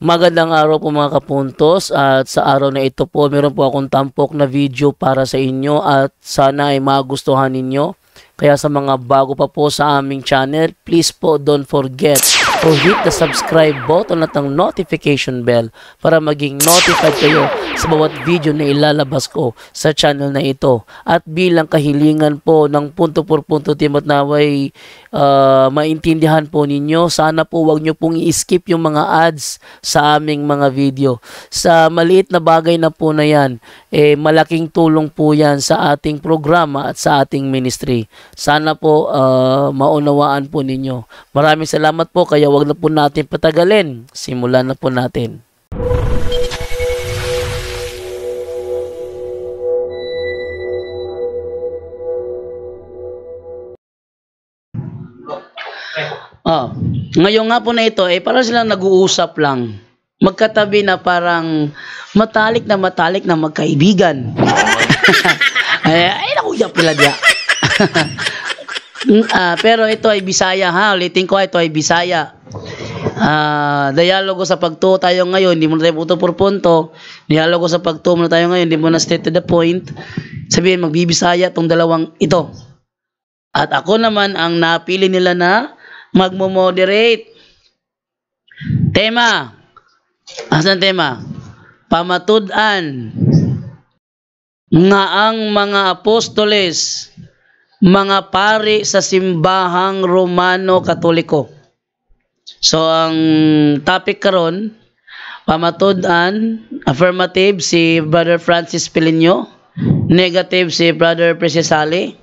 Magandang araw po mga kapuntos, at sa araw na ito po meron po akong tampok na video para sa inyo at sana ay magustuhan ninyo. Kaya sa mga bago pa po sa aming channel, please po don't forget to hit the subscribe button at ang notification bell para maging notified kayo sa bawat video na ilalabas ko sa channel na ito. At bilang kahilingan po ng punto por punto team at naway maintindihan po ninyo, sana po wag nyo pong i-skip yung mga ads sa aming mga video. Sa maliit na bagay na po na yan, malaking tulong po yan sa ating programa at sa ating ministry. Sana po maunawaan po ninyo. Maraming salamat po, kaya wag na po natin patagalin. Simulan na po natin. Ngayon nga po na ito, parang silang nag-uusap lang. Magkatabi na parang matalik na magkaibigan. Ay, nakuya pala diya. Pero ito ay Bisaya ha. Ulitin ko, ito ay Bisaya. Dialogo sa pagtuo tayo ngayon, hindi mo na tayo punto por punto. Dialogo sa pagtuo na tayo ngayon, hindi mo na straight to the point. Sabihin, magbibisaya tong dalawang ito. At ako naman ang napili nila na magmo-moderate. Tema. Asan tema? Pamatud-an nga ang mga apostoles, mga pari sa simbahang Romano-Katoliko. So ang topic karon, pamatud-an, affirmative si Brother Francis Pilinyo, negative si Brother Precisali.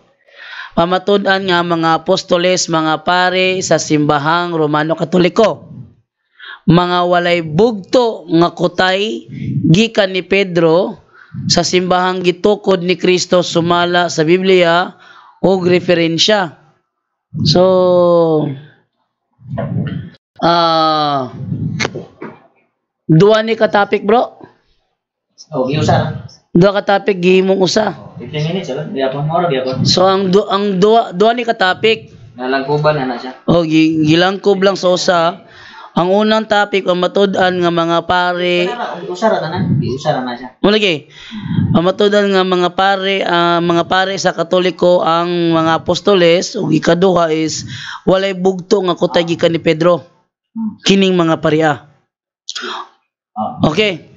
Pamatud-an nga mga apostoles, mga pari sa simbahang Romano-Katoliko, mga walay bugto nga kutay gikan ni Pedro sa simbahang gitukod ni Kristo sumala sa Biblia og referensya. So duwa ni ka topic bro? Giusa. Duwa ka topic gihimong usa. 15 minutes lang, di ako moro, di ako. So ang duwa ni ka topic Nalangkuban na siya. Gilangkob lang sa usa. Ang unang topic ang matud-an nga mga pare. Usara na siya. Mulagi. Ang matud-an nga mga pare sa Katoliko ang mga apostoles ug ikaduha is walay bugto nga kutay gikan ni Pedro. Kining mga paria. Okay.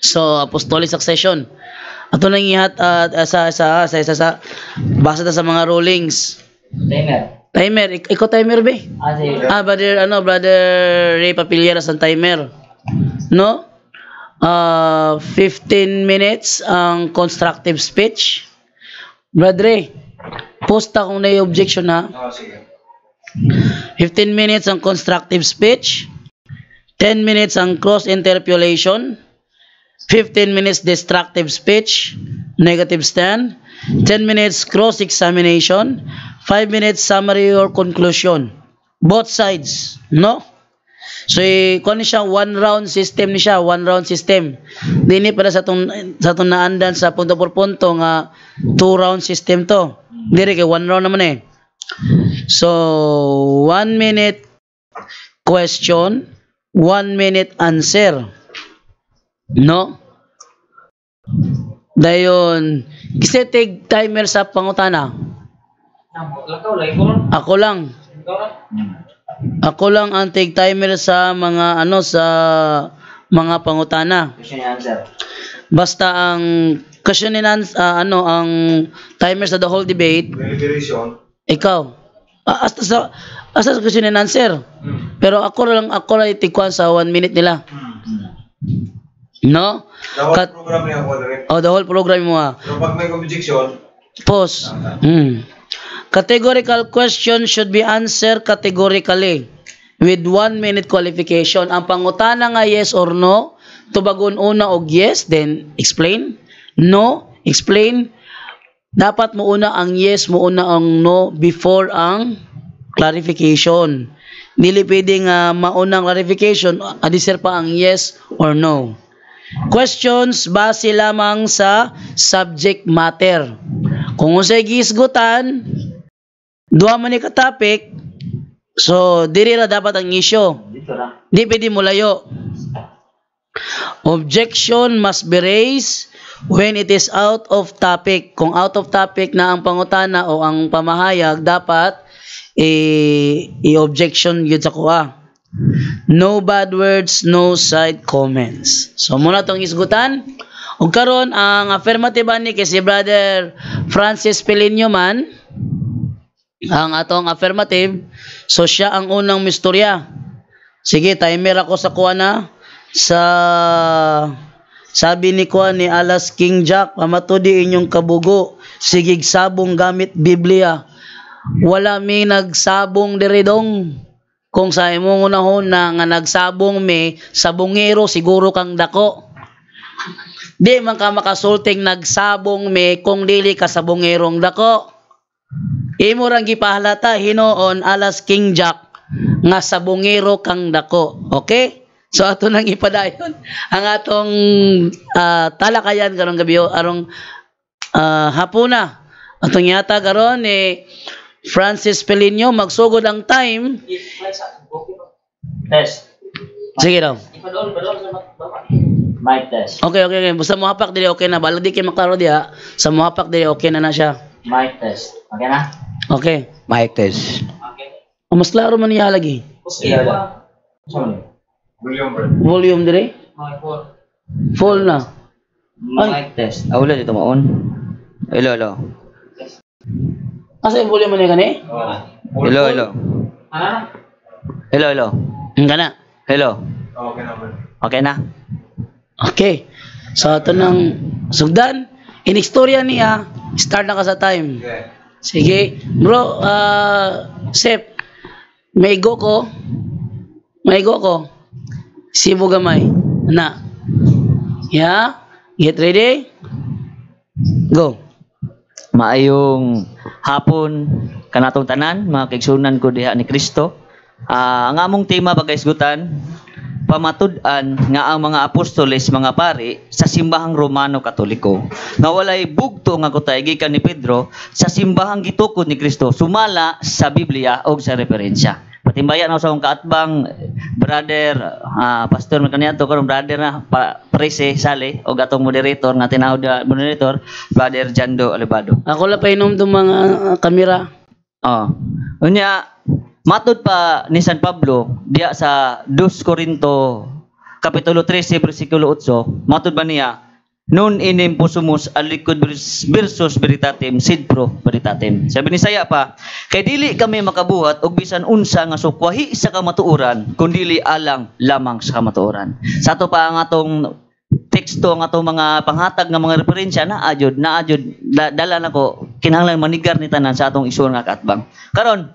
So apostolic succession. Ato nang ihat sa basa ta sa mga rulings. Timer, ikaw timer be? Sige. Brother Ray Papiliera sa timer. No? 15 minutes ang constructive speech. Brother Ray, posta kung na objection ha. Sige. 15 minutes ang constructive speech. 10 minutes ang cross interpolation. 15 minutes destructive speech, negative stand. 10 minutes cross-examination. 5 minutes summary or conclusion. Both sides, no? So, kung siya, one round system ni siya, one round system. Dini para sa itong naandan sa punto por punto nga 2 round system to. Diri kay 1 round naman eh. So, 1 minute question, 1 minute answer. No? Dayon, gisetig timer sa pangutana. Ako lang ang take timer sa mga mga pangutana. Question and answer. Basta ang question and answer, ang timer sa the whole debate. Deliberation. Ikaw. Hasta sa question and answer. Pero ako lang itikwan sa 1 minute nila. No? The whole program niya ako direct. The whole program mo ha. Pero pag may objection, Pause. Categorical question should be answered categorically with 1 minute qualification. Ang pangutana nga yes or no, tubagon una og yes, then explain. No, explain. Dapat mo una ang yes, mo una ang no before ang clarification. Dili pwedeng maunang clarification, adisir pa ang yes or no. Questions base lamang sa subject matter. Kung unsay giisgutan, duha man ni ka topic, so diri ra dapat ang issue. dito ra. Di pwede mo layo. Objection must be raised when it is out of topic. Kung out of topic na ang pangutana o ang pamahayag, dapat i-objection yun sa kuha. No bad words, no side comments. So muna itong isgutan. O karon ang affirmative ani kay si Brother Francis Pelinio man, ang atong affirmative, so siya ang unang mistorya. Sige, timer ako sa kuha na. Sa sabi ni kuha ni Alas King Jack, pamatudi inyong kabugo, sigig sabong gamit Biblia. Wala mi nagsabong diridong. Kung sa imong unahon na nga nagsabong mi, sabongero siguro kang dako. Di man ka makasulting nagsabong mi kung dili ka sabongerong dako. Imo rang gipahalata hinoon Alas King Jack nga sabongero kang dako. Okay? So ato nang ipadayon ang atong talakayan karong gabi arong hapuna. Atong yata karon ni Francis Pelinio magsugod ang time. Test. Sige daw. Mic test. Okay. Basta mo hapak dili okay na. Balag di kay maklaro diha. Sa mo hapak dili okay na siya. Mic test. Okay na? Okay. Mic test. Okay. O, mas klaro man niya lagi. Volume dire. Full na. Mic test. Wala dito maon. Hello. Asa yung volume man niya kani? Hello. Hello. Kana. Hello. Okay naman. Okay na? Okay. So ato nang sugdan. Inistorya niya. Start na ka sa time. Okay. Sige. Bro, Sep. Maigo ko. Sibo gamay. Na. Yeah. Get ready. Go. Maayong hapon kanatong tanan, mga kaigsunan ko diha ni Kristo. Ang among tema pagaisgutan, pamatud-an nga ang mga apostoles, mga pari sa simbahang Romano Katoliko. Nga walay bugto nga kutay gikan ni Pedro sa simbahang gitukod ni Kristo sumala sa Biblia o sa referensya. Patimbayan ako sa akong kaatbang brother, pastor man kaniadto karon brother na prese sale o gatong moderator nga tinawag moderator brother Jando Alibado. Ako la pa inom itong mga kamera. Unya matud pa ni San Pablo diya sa 2 Corinto kapitulo 13 bersikulo 8, matud ba niya, non inim posumus alikod versus veritatem sid pro veritatem. Sabi ni saya pa, kay dili kami makabuhat og bisan unsa nga sukwahi sa kamatuoran kundi alang lamang sa kamatuoran. Sa ato pa ang atong teksto, ang atong mga panghatag nga mga referensya na ajud dala nako kinahanglan manigar ni tanan sa atong isyu nga kaatbang. Karon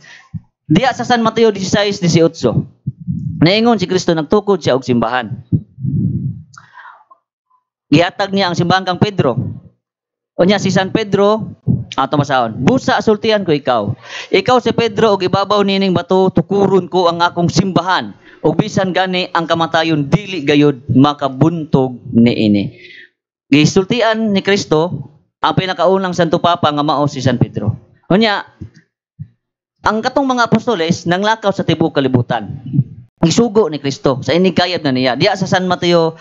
diya sa San Mateo 16:18, naingon si Kristo nagtukod siya og simbahan. Gihatag niya ang simbahan kang Pedro. Unya si San Pedro, ato masahon, busa asultihan ko ikaw. Ikaw si Pedro og ibabaw nining bato tukuron ko ang akong simbahan. Ug bisan gani ang kamatayon dili gayud makabuntog niini. Gisultian ni Kristo ang pinakaunang Santo Papa nga mao si San Pedro. Unya ang katong mga apostoles nanglakaw sa tibuok kalibutan. Isugo ni Kristo sa inikayab na niya. Diya sa San Mateo,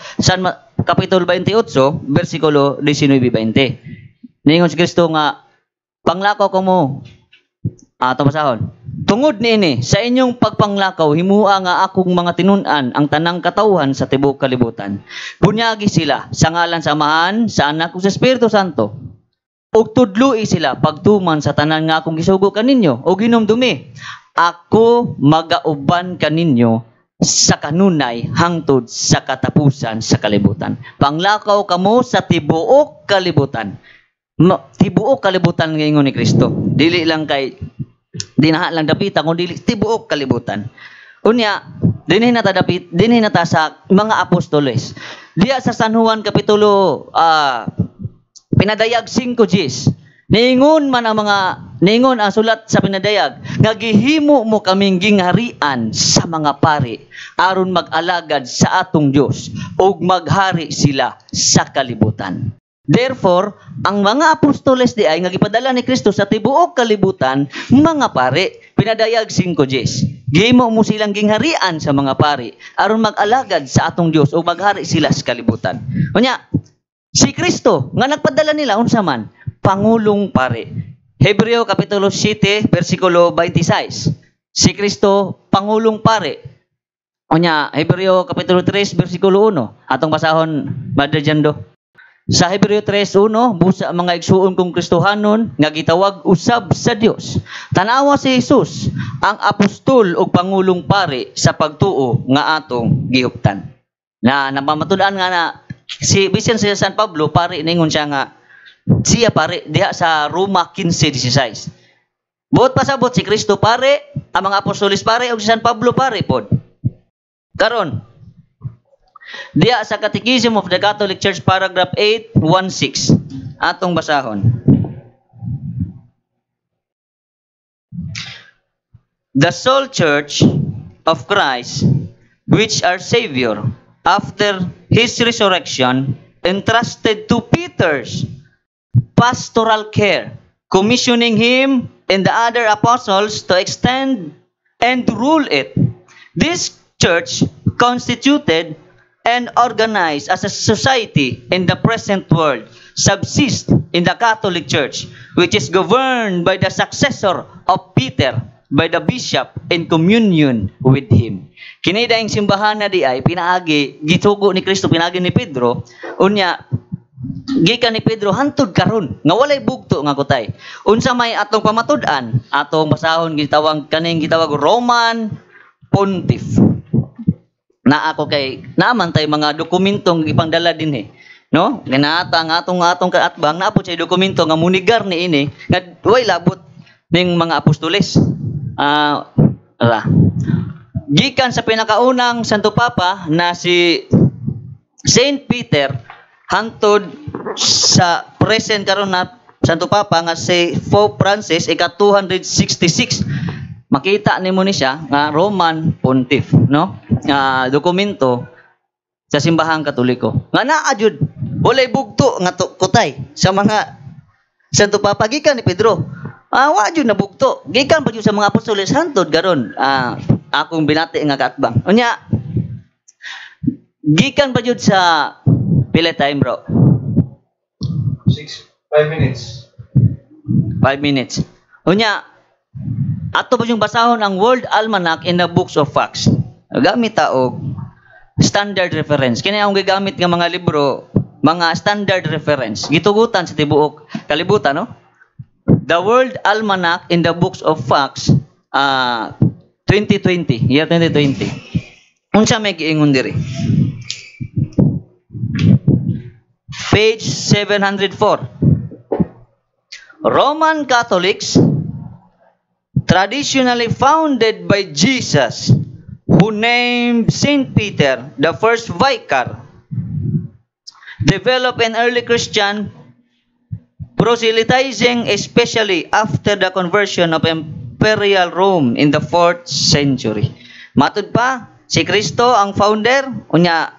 kapitulo 28, versikulo 19-20. Ningon si Kristo nga, panglakaw ko mo, ato masahon. Tungod niini, sa inyong pagpanglakaw, himua nga akong mga tinunan ang tanang katawhan sa tibuok kalibutan. Bunyagi sila sa ngalan sa Amahan, sa Anak ug sa Espiritu Santo. Og tudloi sila pagtuman sa tanan nga akong gisugo kaninyo o hinumdumi. Ako magauban kaninyo sa kanunay hangtod sa katapusan sa kalibutan. Panglakaw kamo sa tibuok kalibutan. Tibuok kalibutan ngayon ni Kristo. Dili lang kay dinaha lang dapitan kundi dili tibuok kalibutan. Unya dinhi nata sa mga apostoles. Diya sa San Juan kapitulo pinadayag 5:10. Ningon ang sulat sa pinadayag, nagihimo mo kaming gingharian sa mga pari aron mag-alagad sa atong Dios ug maghari sila sa kalibutan. Therefore, ang mga apostoles di ay nga gipadala ni Kristo sa tibuok kalibutan, mga pari, pinadayag 5:10. Gihimo mo silang gingharian sa mga pari aron mag-alagad sa atong Dios o maghari sila sa kalibutan. Unya, si Kristo nga nagpadala nila unsa man, pangulong pari. Hebreo kapitulo 7 bersikulo 26. Si Kristo pangulong pari. Unya, Hebreo kapitulo 3 bersikulo 1. Atong basahon Mother Jando. Sa Hebreo 3:1, busa mga igsuon kong Kristohanon nga gitawag usab sa Dios. Tanawa si Jesus ang apostol ug pangulong pari sa pagtuo nga atong gihuptan. Na napamatud-an nga na si bisan si San Pablo pari ningon siya nga siya pari diha sa Roma 15:16. Buot pasabot si Kristo pare, ang mga apostolis pare ug si San Pablo pare pod. Karon diya sa Catechism of the Catholic Church paragraph 8:16 atong basahon. The sole church of Christ, which our Savior, after His resurrection, entrusted to Peter's pastoral care, commissioning him and the other apostles to extend and rule it. This church constituted and organized as a society in the present world subsist in the Catholic Church, which is governed by the successor of Peter, by the bishop in communion with him. Kini daing simbahan na di ay pinaagi gitugo ni Kristo, pinaagi ni Pedro, unya gikan ni Pedro hantud karon nga walay bugto nga kutay. Unsa may atong pamatud-an, atong basahon gitawag Roman Pontiff. Na ako kay naman tay mga dokumentong ipangdala din no, ganata nga atong kaatbang na po say dokumento nga munigar ni ini nga way labot ning mga apostoles. Gikan sa pinakaunang Santo Papa na si Saint Peter hantod sa present karon na Santo Papa nga si Pope Francis ika-266. Makita nimo ni siya nga Roman Pontiff, no? Dokumento sa simbahang Katoliko. Nga naa jud walay bugto nga kutay sa mga Santo Papa gikan ni Pedro. Wa jud na bugto. Gikan pa jud sa mga apostoles hantod karon. Akong binati nga kaatbang. Unya gikan pa jud sa pila time bro? 5 minutes. 5 minutes. Unya ato ba yung basahon ang World Almanac in the Books of Facts. Gamit ta og standard reference. Kini ang gigamit nga mga libro, mga standard reference. Gitugutan sa tibuok kalibutan, no? The World Almanac in the Books of Facts 2020, year 2020. Unsa may giingon diri? Page 704. Roman Catholics traditionally founded by Jesus, who named Saint Peter the first vicar, developed an early Christian proselytizing, especially after the conversion of Imperial Rome in the 4th century. Matud pa, si Kristo ang founder, unya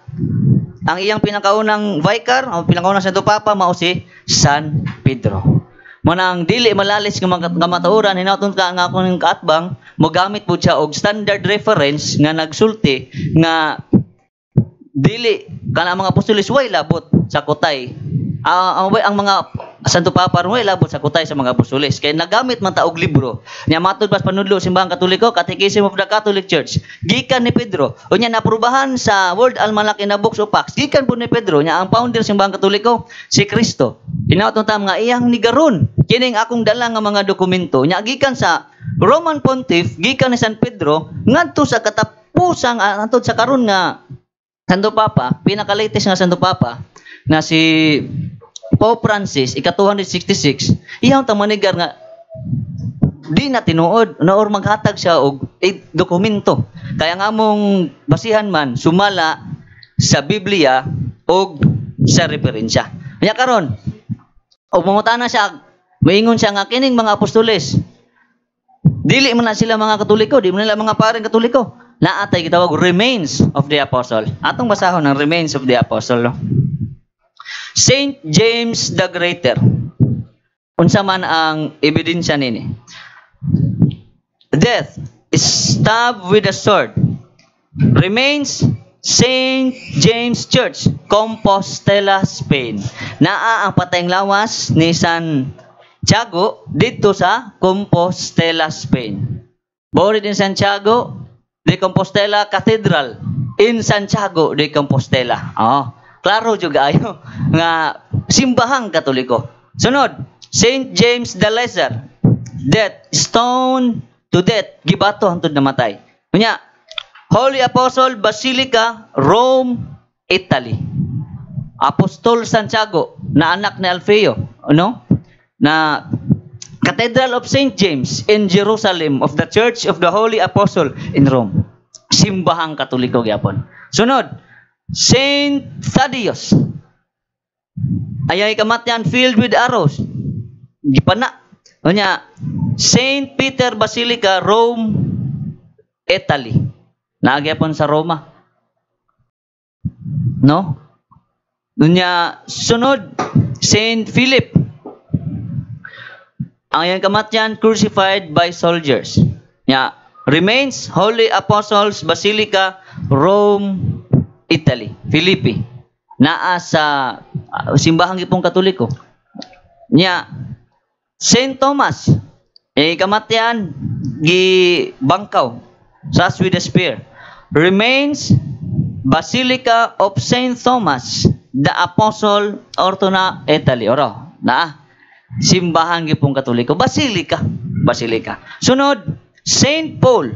ang iyang pinakaunang vicar, ang pinakaunang Santo Papa mao si San Pedro. Manang dili malalis nga matauran hinaton ka nga akong kaatbang mogamit pud siya og standard reference nga nagsulti nga dili kana mga apostoles way labot sa kutay. Ang mga Santo Papa way labot sa kutay sa mga apostoles kay nagamit man ta og libro. Nya matud pas panudlo simbahang Katoliko, Catechism of the Catholic Church. Gikan ni Pedro. Unya naaprubahan sa World Almanac in the Books of Facts. Gikan pud ni Pedro nya ang founder simbahang Katoliko si Kristo. Hinaton ta nga iyang nigaron kining akong dala nga mga dokumento nya gikan sa Roman Pontiff, gikan ni San Pedro ngadto sa katapusang antod sa karon nga Santo Papa, pinaka-latest nga Santo Papa na si Pope Francis ika-266. Iyang tamanigar nga di na tinuod na or maghatag siya og dokumento. Kaya nga mong basihan man sumala sa Biblia og sa referensya. Kanya karon og mangutana siya, moingon siya nga kining mga apostoles dili man na sila mga Katoliko, di man nila mga pareng Katoliko. Naatay gitawag remains of the apostle. Atong basahon ang remains of the apostle. No? Saint James the Greater. Unsa man ang ebidensya nini? Death stabbed with a sword. Remains St. James Church, Compostela, Spain. Naa ang patayng lawas ni Santiago dito sa Compostela, Spain. Buried in Santiago de Compostela Cathedral in Santiago de Compostela. Klaro juga ayo nga simbahang Katoliko. Sunod, St. James the Lesser, death, stone to death, gibato hangtod namatay. Unya, Holy Apostle Basilica, Rome, Italy. Apostol Santiago, na anak ni Alfeo, na Cathedral of St. James in Jerusalem of the Church of the Holy Apostle in Rome. Simbahang Katoliko gyapon. Sunod, St. Thaddeus. Ayay kamatyan filled with arrows. Gipana. Unya, St. Peter Basilica, Rome, Italy. Nagyapon sa Roma. No? Unya, sunod, St. Philip. Ang iyang kamatyan crucified by soldiers. Nya, remains Holy Apostles Basilica, Rome, Italy, Philippi. Naa sa simbahang ipong Katoliko. Nya, St. Thomas, kamatyan gi bangkaw sa with a spear. Remains Basilica of St. Thomas, the Apostle, Ortona, Italy. Oro, na simbahang ipong Katoliko. Basilica. Sunod, St. Paul,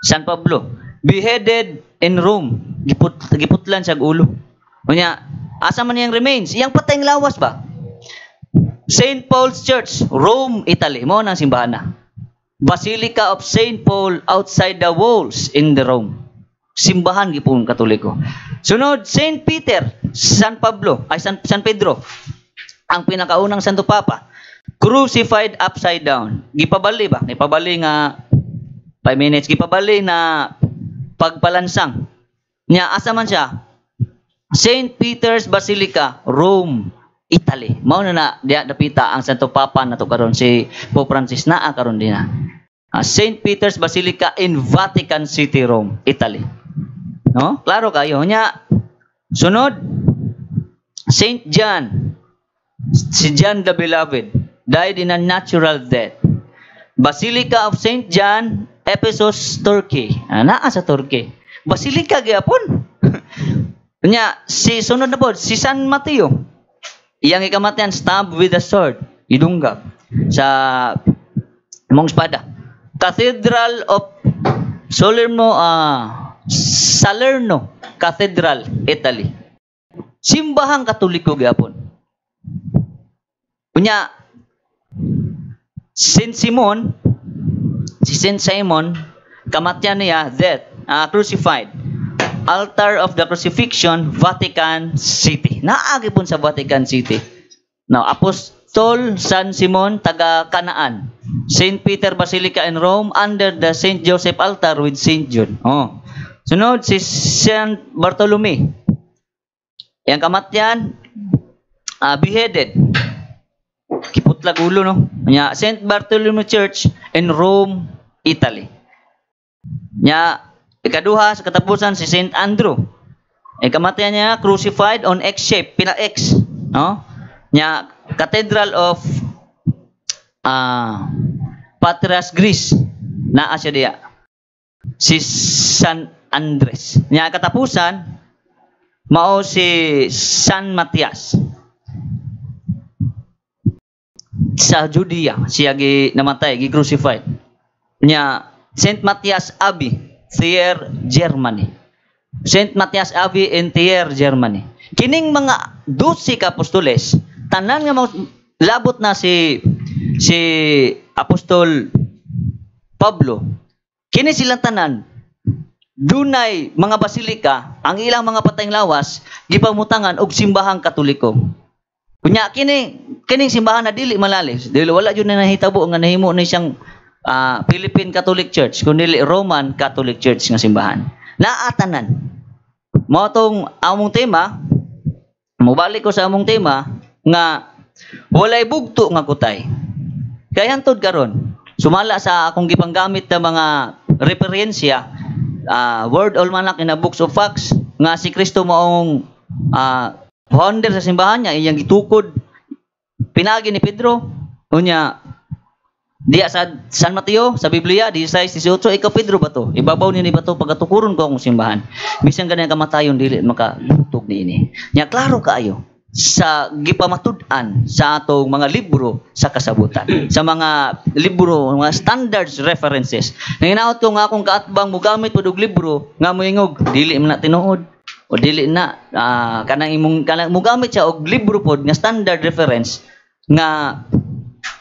San Pablo, beheaded in Rome. Giputlan sa ulo. Unya, asa man yang remains? Iyang patayng lawas ba? St. Paul's Church, Rome, Italy. Mo nang simbahan na. Basilica of St. Paul outside the walls in the Rome. Simbahan gipon Katoliko. Sunod, St. Peter, San Pedro. Ang pinakaunang Santo Papa. Crucified upside down. Gipabali ba? Gipabali nga 5 minutes. Gipabali na pagpalansang. Nya, asa man siya? St. Peter's Basilica, Rome, Italy. Mao na diya dapita ang Santo Papa nato karon si Pope Francis naa karon din na. St. Peter's Basilica in Vatican City, Rome, Italy. No? Klaro kayo nya. Sunod, St. John. Si John the Beloved died in a natural death. Basilica of St. John, Ephesus, Turkey. Naa sa Turkey. Basilica gyapon. Nya, sunod na po, si San Mateo. Iyang ikamatyan, stabbed with a sword. Idunggab sa mong espada. Cathedral of Salerno Cathedral, Italy. Simbahang Katoliko gyapon. Unya, si Saint Simon, kamatyan niya, death, crucified. Altar of the Crucifixion, Vatican City. Naagi po sa Vatican City. Now, Apostol San Simon, taga Kanaan. St. Peter Basilica in Rome, under the St. Joseph altar with St. John. Sunod, si St. Bartolome. Yang kamatyan, beheaded. Kiputlag ulo, no? St. Bartolome Church in Rome, Italy. Ikaduha sa katapusan si St. Andrew. Kamatyan niya crucified on X-shape, pila X, no? Cathedral of Patras, Greece. Naa siya diya. Si San Andres. Katapusan mao si San Matias. Sa Judea siya namatay, gi-crucified. St. Matthias Abbey, Thiers, Germany. St. Matthias Abbey in Thiers, Germany. Kining mga 12 ka apostoles, tanan nga labot na si Apostol Pablo. Kini silang tanan dunay mga basilika, ang ilang mga patayng lawas gipamutangan og simbahang Katoliko. Kunya kining simbahan na dili malalis, dili wala jud na nahitabo nga nahimo ni siyang Philippine Catholic Church, kundi Roman Catholic Church nga simbahan. Naatanan. Mao tong among tema, mobalik ko sa among tema nga walay bugto nga kutay. Kaya hantod karon, Sumala sa akong gipanggamit na mga referensya, Word Almanac in a Books of Facts, nga si Kristo maong founder sa simbahan niya, iyang gitukod, pinagi ni Pedro, unya, diya sa San Mateo, sa Biblia, 16:18, ikaw Pedro ba to? Ibabaw ni ba to pagkatukuron ko akong simbahan. Bisan ganyan kamatayon, dili makabutog ni ini. Nya, klaro kaayo sa gipamatud-an sa atong mga libro sa kasabutan. Sa mga libro, mga standards references. Nanginaot ko nga akong kaatbang mo gamit po og libro, nga mo ingog, dili man na tinuod. O dili na, kanang mo gamit siya og libro pod nga standard reference, nga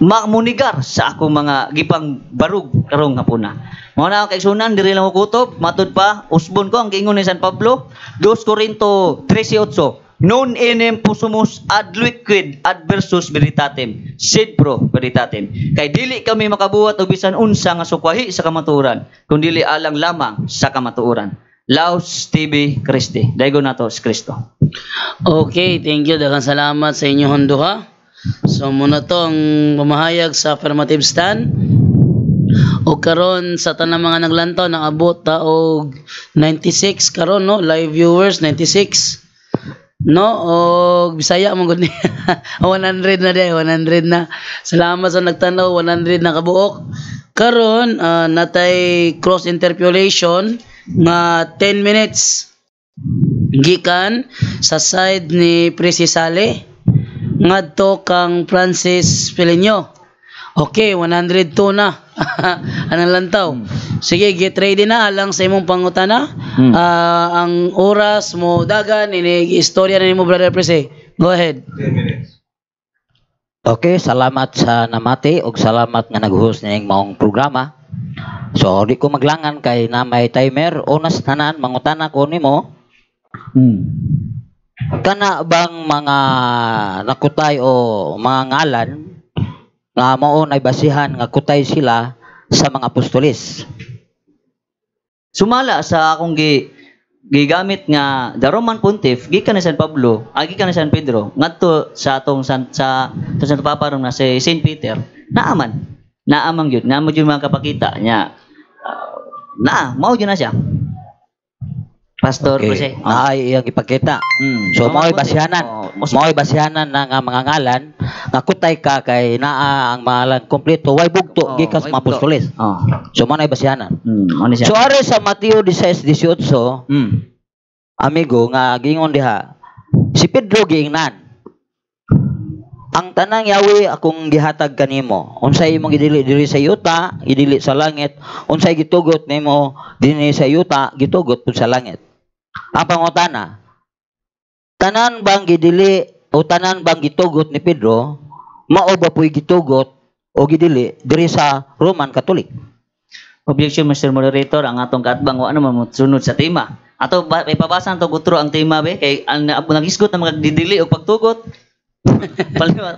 mamunigar sa ako mga gipang barug karong hapuna. Mao na kay sunan diri lang ko kutob, matud pa usbon ko ang giingon ni San Pablo, 2 Corinto 13:8. Non enem possumus ad liquid adversus veritatem, sed pro veritatem. Kay dili kami makabuhat og bisan unsa nga sukwahi sa kamatuoran, kundi dili alang lamang sa kamatuoran. Laos TV Christi. Daygo nato si Kristo. Okay, thank you. Daghang salamat sa inyong duha. So muna to ang pamahayag sa affirmative stand. O karon sa tanang mga naglantaw nang-abot ta og 96 karon, no, live viewers 96, no, og Bisaya man gud ni 100 na day, 100 na. Salamat sa nagtanaw, 100 na kabuok. Karon natay cross interpolation nga 10 minutes gikan sa side ni Presi Sale ngadto kang Francis Pelenyo. Okay, 102 na. Anong lantaw? Sige, get ready na alang sa imong pangutana. Ang oras mo dagan ini istorya na nimo Brother Presi. Go ahead. 10 minutes. Okay, salamat sa namati ug salamat nga nag-host ning maong programa. So, di ko maglangan kay na may timer. Unas tanan mangutana ko nimo. Kana bang mga nakutay o mga ngalan nga mao nay basihan nga kutay sila sa mga apostoles? Sumala sa akong gigamit nga the Roman Pontiff, gikan ni San Pablo, gikan ni San Pedro, ngadto sa atong sa Santo Papa ron na si Saint Peter, naamang yun, nga mo yun mga kapakita niya, mao yun na siya. Pastor Jose. Ay iyang ipakita. So mao'y basihanan. Mao'y basihanan na nga mga ngalan nga kutay ka kay naa ang mahalan kompleto way bugto gikas mga apostoles. So mao'y basihanan. So are sa Mateo 16:18, amigo nga gingon diha, si Pedro giingnan. Ang tanang yawi akong gihatag kanimo, unsay imong gidili diri sa yuta, gidili sa langit, unsay gitugot nimo dinhi sa yuta, gitugot pud sa langit. Ang pangutana, tanan bang gidili o tanan bang gitugot ni Pedro, mao ba po'y gitugot o gidili diri sa Roman Catholic? Objection, Mr. Moderator, ang atong katbang wa naman mo sunod sa tema. Ato ipabasan to gutro ang tema be kay ang nagisgot na mga didili o pagtugot.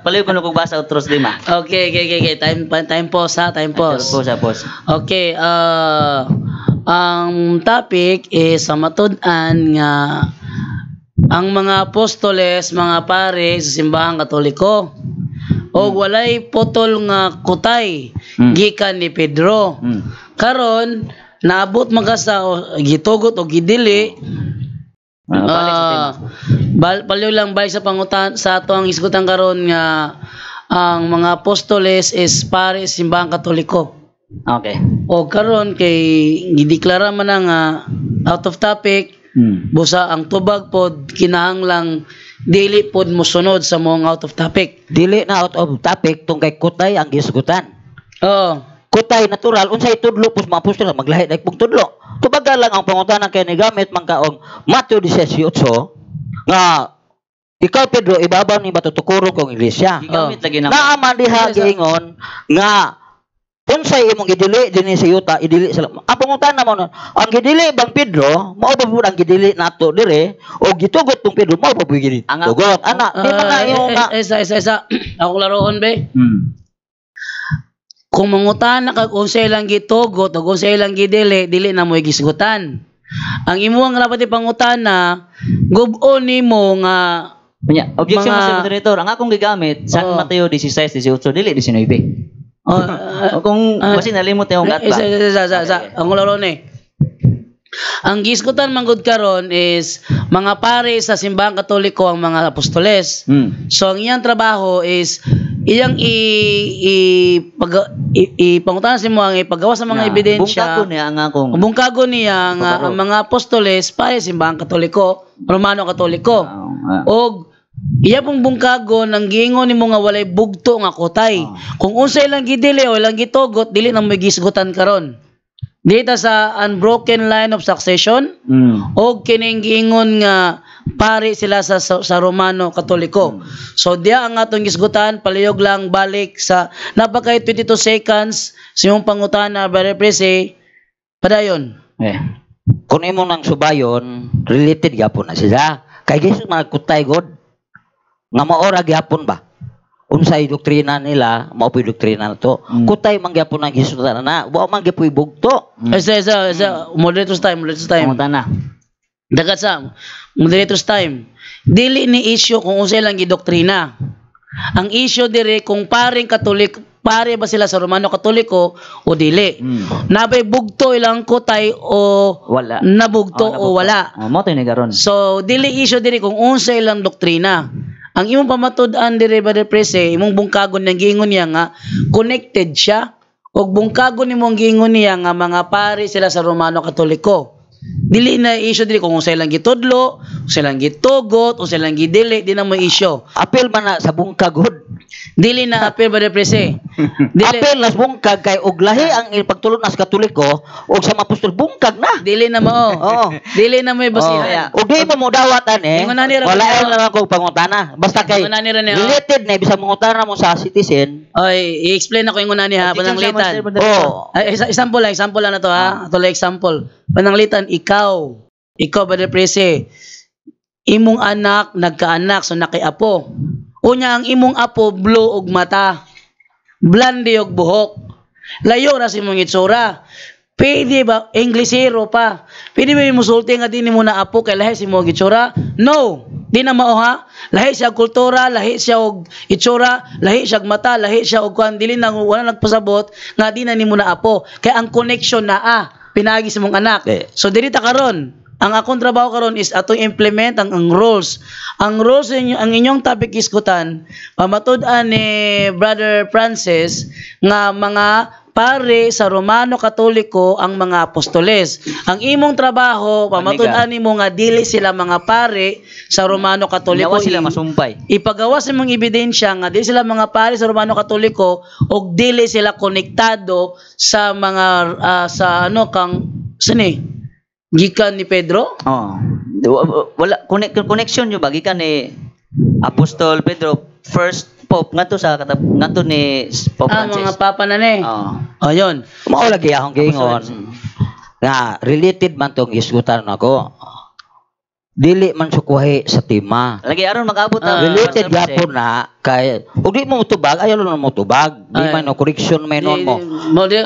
Paliw ko na kung basa utros tema. Okay. Time pause ha, time pause. Pause. Okay, ang topic is sa matud-an nga ang mga apostoles, mga pare sa simbahang Katoliko o walay potol nga kutay gikan ni Pedro. Karon naabot magasa gitugot o gidili. Paliw lang bay sa pangutan sa ato ang isgutan karon nga ang mga apostoles is pare sa simbahang Katoliko. Okay. O karon kay gideklara man nga out of topic, busa ang tubag pod kinahanglang dili pod mosunod sa mong out of topic. Dili na out of topic tong kay kutay ang gisgutan. Kutay natural unsay tudlo pus mga apostol maglahi dai pug tudlo. Tubaga lang ang pangutana kay ni gamit man kaong Mateo 18 nga ikaw Pedro ibabaw ni batutukuro kong iglesia. Gigamit lagi na. Naaman diha giingon nga unsay imong gidili dinhi sa yuta idili sa ang pangutana mo ang gidili bang Pedro mao ba pud ang gidili nato dire o gitugot tong Pedro mao ba pud gidili tugot ana di man na yung isa ako laroon be. Kung mangutana kag unsay lang gitugot o unsay lang gidili dili na mo gisgutan. Ang imuang rapat ipangutana gub-on nimo nga objection, Mr. Moderator, ang akong gigamit San Mateo 16:18 dili 19. Kung basi nalimot yung gat ba? Ang laro ni. Ang gisgutan manggod karon is mga pare sa simbahang Katoliko ang mga apostoles. So ang iyang trabaho is iyang ipangutanan sa mo ang ipagawa sa mga ebidensya. Bungkago niya ang mga apostoles pare sa simbahang Katoliko, Romano Katoliko. Og iya pong bungkago nang giingon nimo nga walay bugto nga kutay. Kung unsay lang gidili o lang gitugot, dili nang may gisgutan karon. Dito sa unbroken line of succession o kining giingon nga pare sila sa Romano Katoliko. So diya ang atong gisgutan, palihog lang balik sa napakay 22 seconds sa imong pangutana, Brother Prese. Padayon. Kung imo nang subayon, related gyapon na sila. Kay Jesus mga kutay god. Nga maora gyapon ba? Unsay doktrina nila, mao puy doktrina nato. Kutay man gyapon ang Jesus na, wa man gyapon bugto. Moderator's time. Pangutana. Dagat sa moderator's time. Dili ni issue kung unsay lang gidoktrina. Ang issue dire kung paring Katolik, pare ba sila sa Romano Katoliko o dili. Nabay bugto ilang kutay o wala. Nabugto o wala. Mo to ni garon. So dili issue dire kung unsay lang doktrina. Ang imong pamatud-an dire Brother Prese, imong bungkagon nang giingon niya nga connected siya og bungkagon nimo ang giingon niya nga mga pare sila sa Romano Katoliko. Dili na issue dili kung unsay lang gitudlo, unsay lang gitugot, unsay lang gidili, di na mo issue. Apil man na sa bungkagod. Dili na apil Brother Prese. Apil nas bungkag kay og lahi ang pagtulon nas Katoliko og sa mga apostol bungkag na. Dili na mo. Dili na mo basihan. Og di mo dawat ani. Ingon na ni Wala lang ako pangutana. Basta kay related na bisag mangutana mo sa citizen. Oy, i-explain ako ingon na ni ha pananglitan. Example lang na to ha. Tuloy example. Pananglitan ikaw Brother Prese. Imong anak nagkaanak so nakiapo. Unya ang imong apo blue og mata, blonde og buhok. Layo ra si imong itsura. Pwede ba Englishero pa? Pwede ba musulti nga dinhi mo na apo kay lahi si imong itsura? No, di na mao ha. Lahi siya kultura, lahi siya og itsura, lahi siya og mata, lahi siya og kuan dili nang wala nagpasabot nga di na nimo na apo. Kay ang connection na pinagi sa imong anak. So dili ta karon. Ang akong trabaho karon is atong implement ang rules. Ang rules ang inyong topic iskutan, pamatud-an ni Brother Francis nga mga pare sa Romano Katoliko ang mga apostoles. Ang imong trabaho, pamatud-an nimo nga dili sila mga pare sa Romano Katoliko. Sila masumpay. Ipagawa sa mga ebidensya nga dili sila mga pare sa Romano Katoliko og dili sila konektado sa mga sa ano kang sini gikan ni Pedro? Wala connection yo ba gikan ni Apostol Pedro first pope ngadto sa ngadto ni Pope Francis. Mga papa na ni. Ayun. Mao lagi akong giingon nga related man tong isgutan nako. Dili man sukuhi sa tema. Lagi aron mag-abot related gyapon na kay og di mo tubag ayo lang mo tubag. Di man no correction menon mo.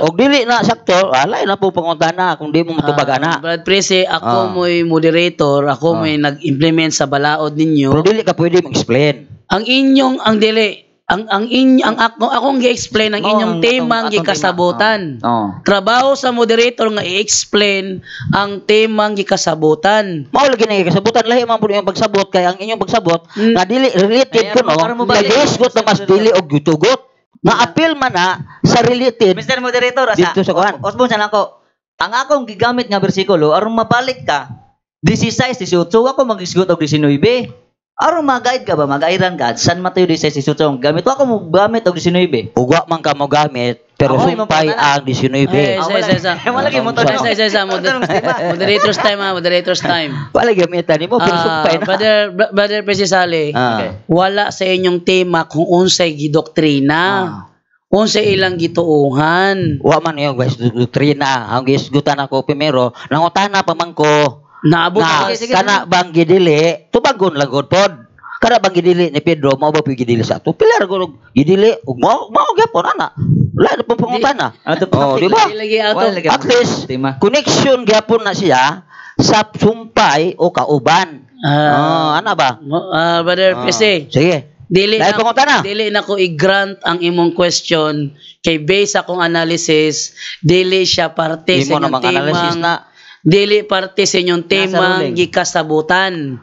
Og dili na sakto, alay na po pangutana kung di mo matubag ana. Brad Prese, ako mo'y moderator, ako mo'y nag-implement sa balaod ninyo. Pero dili ka pwede mag-explain. Ang inyong ang dili ang akong gi-explain ang inyong temang gikasabutan. Trabaho sa moderator nga i-explain ang temang gikasabutan. Mao lagi na gikasabutan lahi man pud yung pagsabot kay ang inyong pagsabot na dili related ko no. Nagisgot na mas dili og yutugot. Na-appeal man na sa related. Mr. Moderator, dito sa kuan. Osbon san ako. Ang akong gigamit nga bersikulo aron mabalik ka 16, 18 ako magisgot og 19. Aron mag-guide ka ba, mag-airan ka, San Mateo 16, gamit ako mo gamit og 19. Ugwa man ka mo gamit, pero sumpay ang 19. Wala gyud mo to. Moderator's time moderator's time. Wala gamitan nimo pero sumpay na. Brother Pesisale, wala sa inyong tema kung unsay gidoktrina. Unsay ilang gituuhan. Wa man yung doktrina. Ang gisgutan ako primero, nangutana pa man ko. Naabot na kana bang gidili tubagon lang gud pod kana bang gidili ni Pedro mao ba gidili sa ato pilar gud gidili ug mao gyapon ana wala na pangutana di ba at least connection gyapon na siya sa sumpay o kauban ana ba Brother Pese sige Dili Lain pangutana. Dili na ko i-grant ang imong question kay based sa akong analysis, dili siya parte Imo sa na inyong mag-analysis temang na. dili parte sa inyong temang ruling. gikasabutan.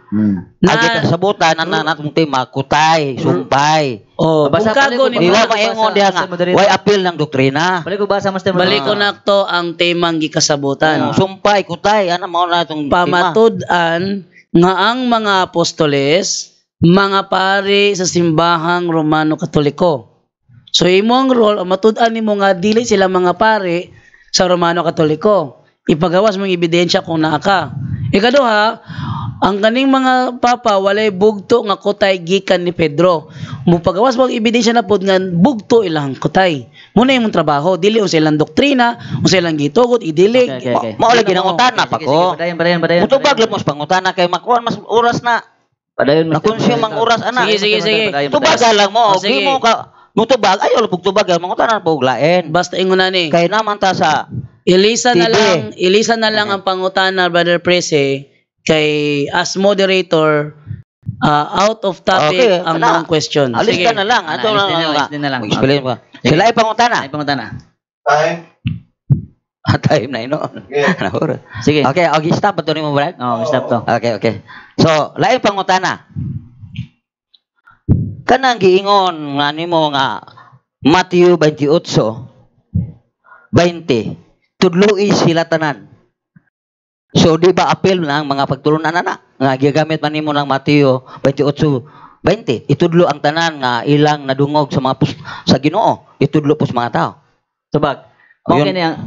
Agi kasabutan na natong tema kutay, sumpay. Oh, Basta kung kago pala ni Iwa Basa- maingon diha nga. basa moderator. Way appeal ng doktrina. Balik ko basa Master balik ko na to ang temang gikasabutan. Sumpay, kutay, ana mao na itong tema. Pamatud-an nga ang mga apostoles, mga pari sa simbahang Romano Katoliko. So imong role, matud-an nimo nga dili sila mga pari sa Romano Katoliko. Ipagawas mong ebidensya kung naa ka. Ikaduha, ang kaning mga papa walay bugto nga kutay gikan ni Pedro. Mupagawas mong ebidensya na pod nga bugto ilang kutay. Muna imong trabaho, dili ang silang doktrina, ang silang gitugot, idilig. Okay. Mao lagi nangutana pa ko. Padayon. Mutubag lang mo sa pangutana kay makuha mas oras na. Padayon. Na-consume ang oras ana. Sige. Tubaga lang mo. Oh, sige. Di mo ka mutubag ayo lang pugtubag mangutana pa og lain. Basta ingon na ni. Kay naman ta sa Ilisa na TV. lang ang pangutana, Brother Prese, kay as moderator, out of topic Okay, ang na. mga question. alis Sige. ka na lang. Ato alis din na lang. Mag-explain pa. Sila ay pangutana. Ay pangutana. Time. Time na ino. Okay. Sige. Okay, og stop ba to nimo Brad? Oh, stop to. Okay. So, lain pangutana. Kanang giingon nga nimo nga Matthew 28:20 tudloi sila tanan. So di ba appeal na ang mga pagtulunan ana nga gigamit man nimo ng Mateo 28:20 itudlo ang tanan nga ilang nadungog sa mga sa Ginoo itudlo po sa mga tao. Tubag. Ayun. Okay na yan.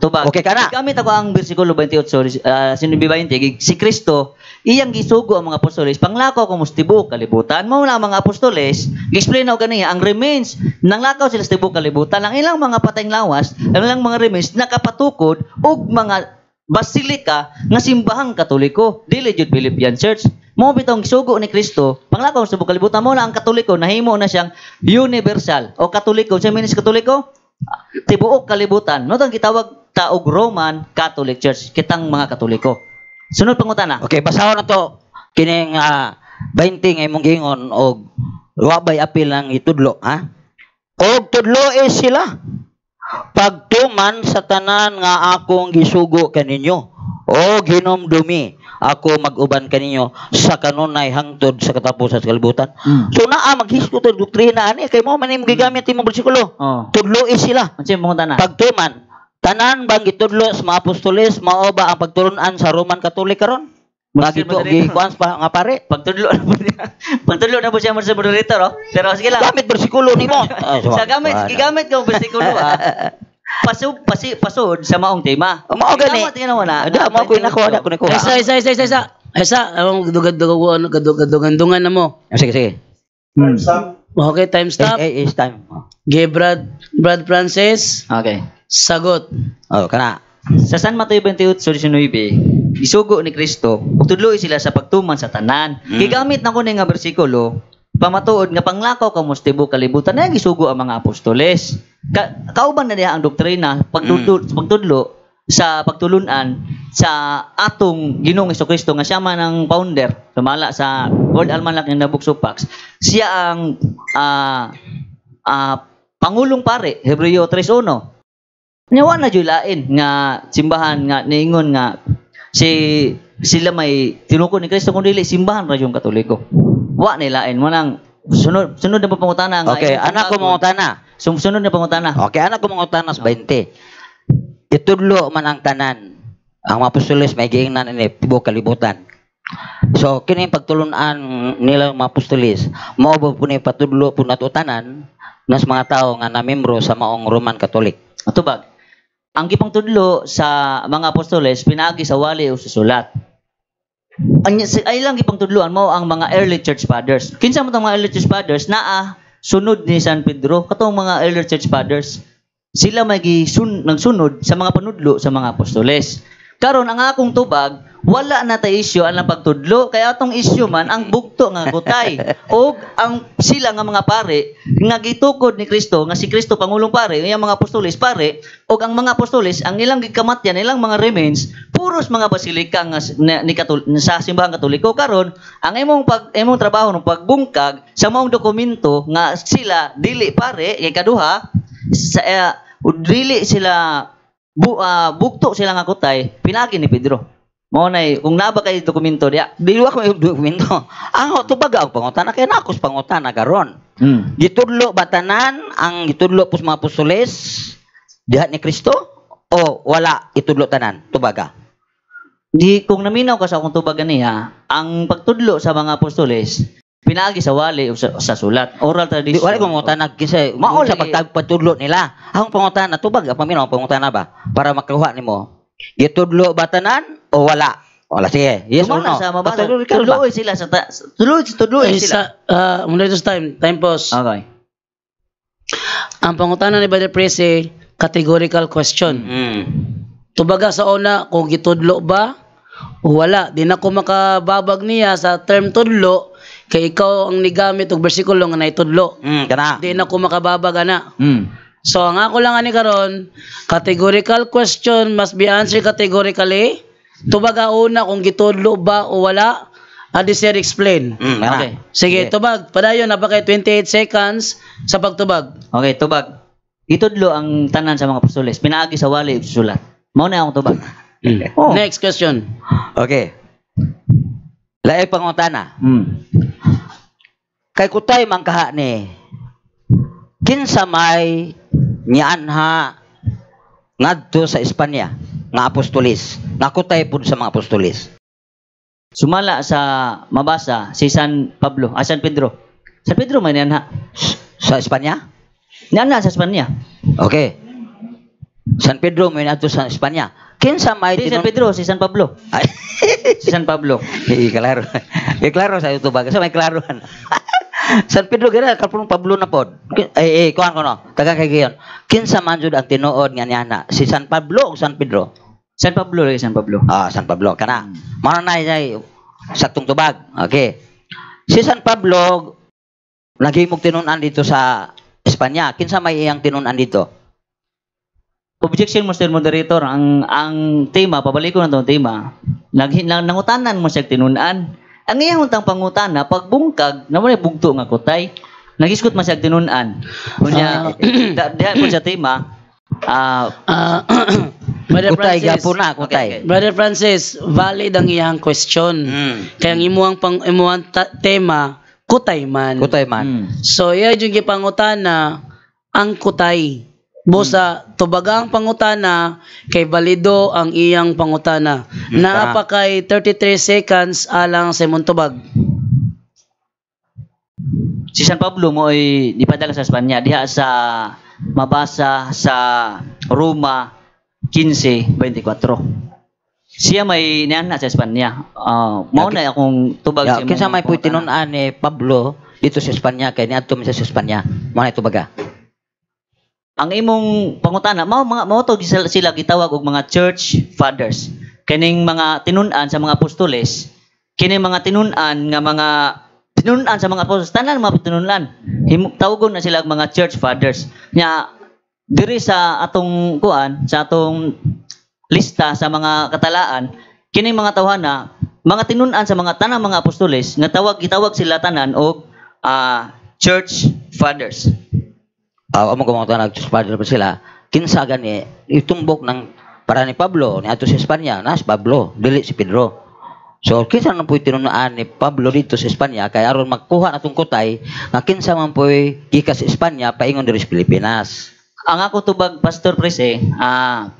Tubag. Okay ka na. Gamit ako ang versikulo 28, sinabi 20, si Kristo, iyang gisugo ang mga apostoles, panglakaw kung mustibok kalibutan. Mao na ang mga apostoles, gi-explain na kaniya, ang remains, nang lakaw sila sa tibok kalibutan, ang ilang mga patayng lawas, ang ilang mga remains, nakapatukod, og mga basilika, nga simbahang katoliko. Dili jud Philippian Church. Mao bitong gisugo ni Kristo, panglakaw sa tibok kalibutan, mo na ang katoliko, nahimo na siyang universal, o katoliko, siya means katoliko, tibuok kalibutan. No tang gitawag taog Roman Catholic Church, kitang mga Katoliko. Sunod pangutana. Okay, basahon na to kining 20 nga imong giingon og wabay apil ang itudlo, ha? Og tudlo sila pagtuman sa tanan nga akong gisugo kaninyo o ginomdumi ako mag-uban kaninyo sa kanunay hangtod sa katapusan sa kalibutan. So naa maghisgot og doktrina ani kay mo man imong gigamit imong bersikulo. Oh. Tudlo sila Unsa yung pangutana? pagtuman tanan bang gitudlo sa mga apostoles mao ba ang pagtulunan sa Roman Catholic karon? Master Magito moderator. gikuan pa nga pare. Pagtudlo na po niya. Pagtudlo na po siya sa moderator, oh. Pero sige lang. Gamit bersikulo nimo. Sa gigamit ko bersikulo, pasod sa maong tema. Mao gani. Gigamit yun na. Ada mo ko nakuha ko nakuha. Isa, dugandungan na mo. Sige. Okay, time stop. It's time. Okay, Brad Francis, Okay. sagot. Oh, kana. Sa San Mateo 28:19, isugo ni Kristo, ug tudloy sila sa pagtuman sa tanan. Gigamit na ko ni nga bersikulo, pamatuod nga panglakaw ka mustibo kalibutan na gisugo ang mga apostoles. Kauban na diha ang doktrina pagtudlo sa pagtulunan sa atong Ginoong Jesucristo nga siya man ang founder, sumala sa World Almanac ng Book of Acts. Siya ang pangulong pare, Hebreo 3:1. Nyawa na julain nga simbahan nga niingon nga sila may tinuko ni Kristo kun dili simbahan ra yung Katoliko. Wa nilain mo nang sunod na pangutana nga. Okay, anak ko mangutana. Sunod na pangutana. Okay, anak ko mangutana sa 20. Itudlo man ang tanan. Ang mga apostoles may giingnan ini tibok kalibutan. So kini pagtulunan nila mga apostoles, mao ba po ni patudlo po nato tanan nas mga tao nga namembro sa maong Roman Catholic. Atubag. Ang gipang tudlo sa mga apostoles pinagi sa wali o susulat. Ay lang gipang tudloan mo ang mga early church fathers. Kinsa mo tong mga early church fathers naa sunod ni San Pedro katong mga early church fathers. Sila may nagsunod sa mga panudlo sa mga apostoles. Karon ang akong tubag wala na tay issue ang pagtudlo, kaya atong issue man ang bugto nga kutay. O ang sila nga mga pare nga gitukod ni Kristo, nga si Kristo pangulong pare, ang mga apostoles pare, o ang mga apostoles ang ilang gikamatyan, ilang mga remains, puros mga basilika nga sa simbahan katoliko. Karon ang imong trabaho ng pagbungkag sa maong dokumento nga sila dili pare, kay kaduha sa dili sila bugto sila nga kutay, pinagi ni Pedro. Mao nay kung naba kay dokumento diya. Dili ko may dokumento. Ang tubag ang pangutana kay nakos pangutana karon. Gitudlo batanan ang gitudlo pus mga apostoles diha ni Kristo o wala itudlo tanan tubaga? Di kung naminaw ka sa akong tubagan niya, ang pagtudlo sa mga apostoles pinaagi sa wali o sa sulat, oral tradition. Wala ko mangutana kasi Mauli. sa pagtudlo nila. Ang pangutana tubag ang paminaw pangutana ba para makuha nimo. Gitudlo batanan o wala? Wala sige. Yes or no? Sa mabasa, Patudlo tudloy sila sa tudloy sila. Muna ito time pause. Okay. Ang pangutana ni Brother Prese, categorical question. Tubaga sa una, kung gitudlo ba o wala. Di na ko makababag niya sa term tudlo, kay ikaw ang nigamit og bersikulo nga naitudlo. Kana. Di na ko makababag ana. So, ang ako lang ani karon, categorical question must be answered categorically. Tubaga una kung gitudlo ba o wala. Sir explain. Okay. Sige, tubag. Padayon na pa kay 28 seconds sa pagtubag. Okay, tubag. Itudlo ang tanan sa mga apostoles, pinaagi sa wali ug sulat. Mao na akong tubag. Next question. Okay. Laay pangutana. Kay kutay man kaha ni kinsa may nianha ngadto sa Espanya nga apostoles. Nakutay pud sa mga apostoles. Sumala sa mabasa si San Pablo, San Pedro. San Pedro man yan ha. Sa Espanya? Niana sa Espanya. Okay. San Pedro may ngadto sa Espanya. Kinsa may Si San Pedro, si San Pablo. Ay. Si San Pablo. Klaro. Klaro sa ito ba? Kasi may klaruhan. San Pedro gira kapon Pablo na pod. Kuan ko no. Taga kay giyon. Kinsa man jud ang tinuod nga niya na? Si San Pablo o San Pedro? San Pablo, San Pablo. San Pablo kana. Mao na ay saktong tubag. Okay. Si San Pablo nagimog tinun-an dito sa Espanya. Kinsa may iyang tinun-an dito? Objection, Mr. Moderator, ang tema, pabalik ko na itong tema, nangutanan mo siya tinun-an. Ang iyang untang pangutana, pagbungkag, naman ay bugto nga kutay, nagiskot man siya tinun-an. Kunya, dihan ko sa tema, Brother Kutay Francis, gapo na, kutay. Okay. Brother Francis, valid ang iyang question. Kaya ang imuang tema, kutay man. Kutay man. So, iya yung gipangutana, ang kutay. Busa, tubagang pangutana, kay valido ang iyang pangutana. Naapa kay 33 seconds alang sa imong tubag. Si San Pablo mo ay dipadala sa Espanya, diha sa mabasa sa Roma 15:24. Siya may niana sa Espanya. Mao na akong tubag Yeah, sa kinsa may pangutana. tinun-an ni Pablo dito sa Espanya kay niadto mi sa Espanya. Mao na tubaga. Ang imong pangutana, mao to sila gitawag og mga church fathers. Kining mga tinun-an sa mga apostoles, kining mga tinun-an sa mga apostoles, tanan mga tinun-an. Tawagon na sila og mga church fathers. Nya diri sa atong sa atong lista sa mga katalaan, kining mga tawhana, mga tinun-an sa mga tanang mga apostoles nga gitawag sila tanan og church fathers. Amo ko mga nag-father pa sila. Kinsa gani itumbok ng para ni Pablo ni ato sa Espanya, nas Pablo, dili si Pedro. So kinsa man puy tinun-an ni Pablo dito sa Espanya kay aron magkuha natong kutay nga kinsa man puy gikas sa Espanya paingon diri sa Pilipinas. Ang ako tubag Pastor Prese,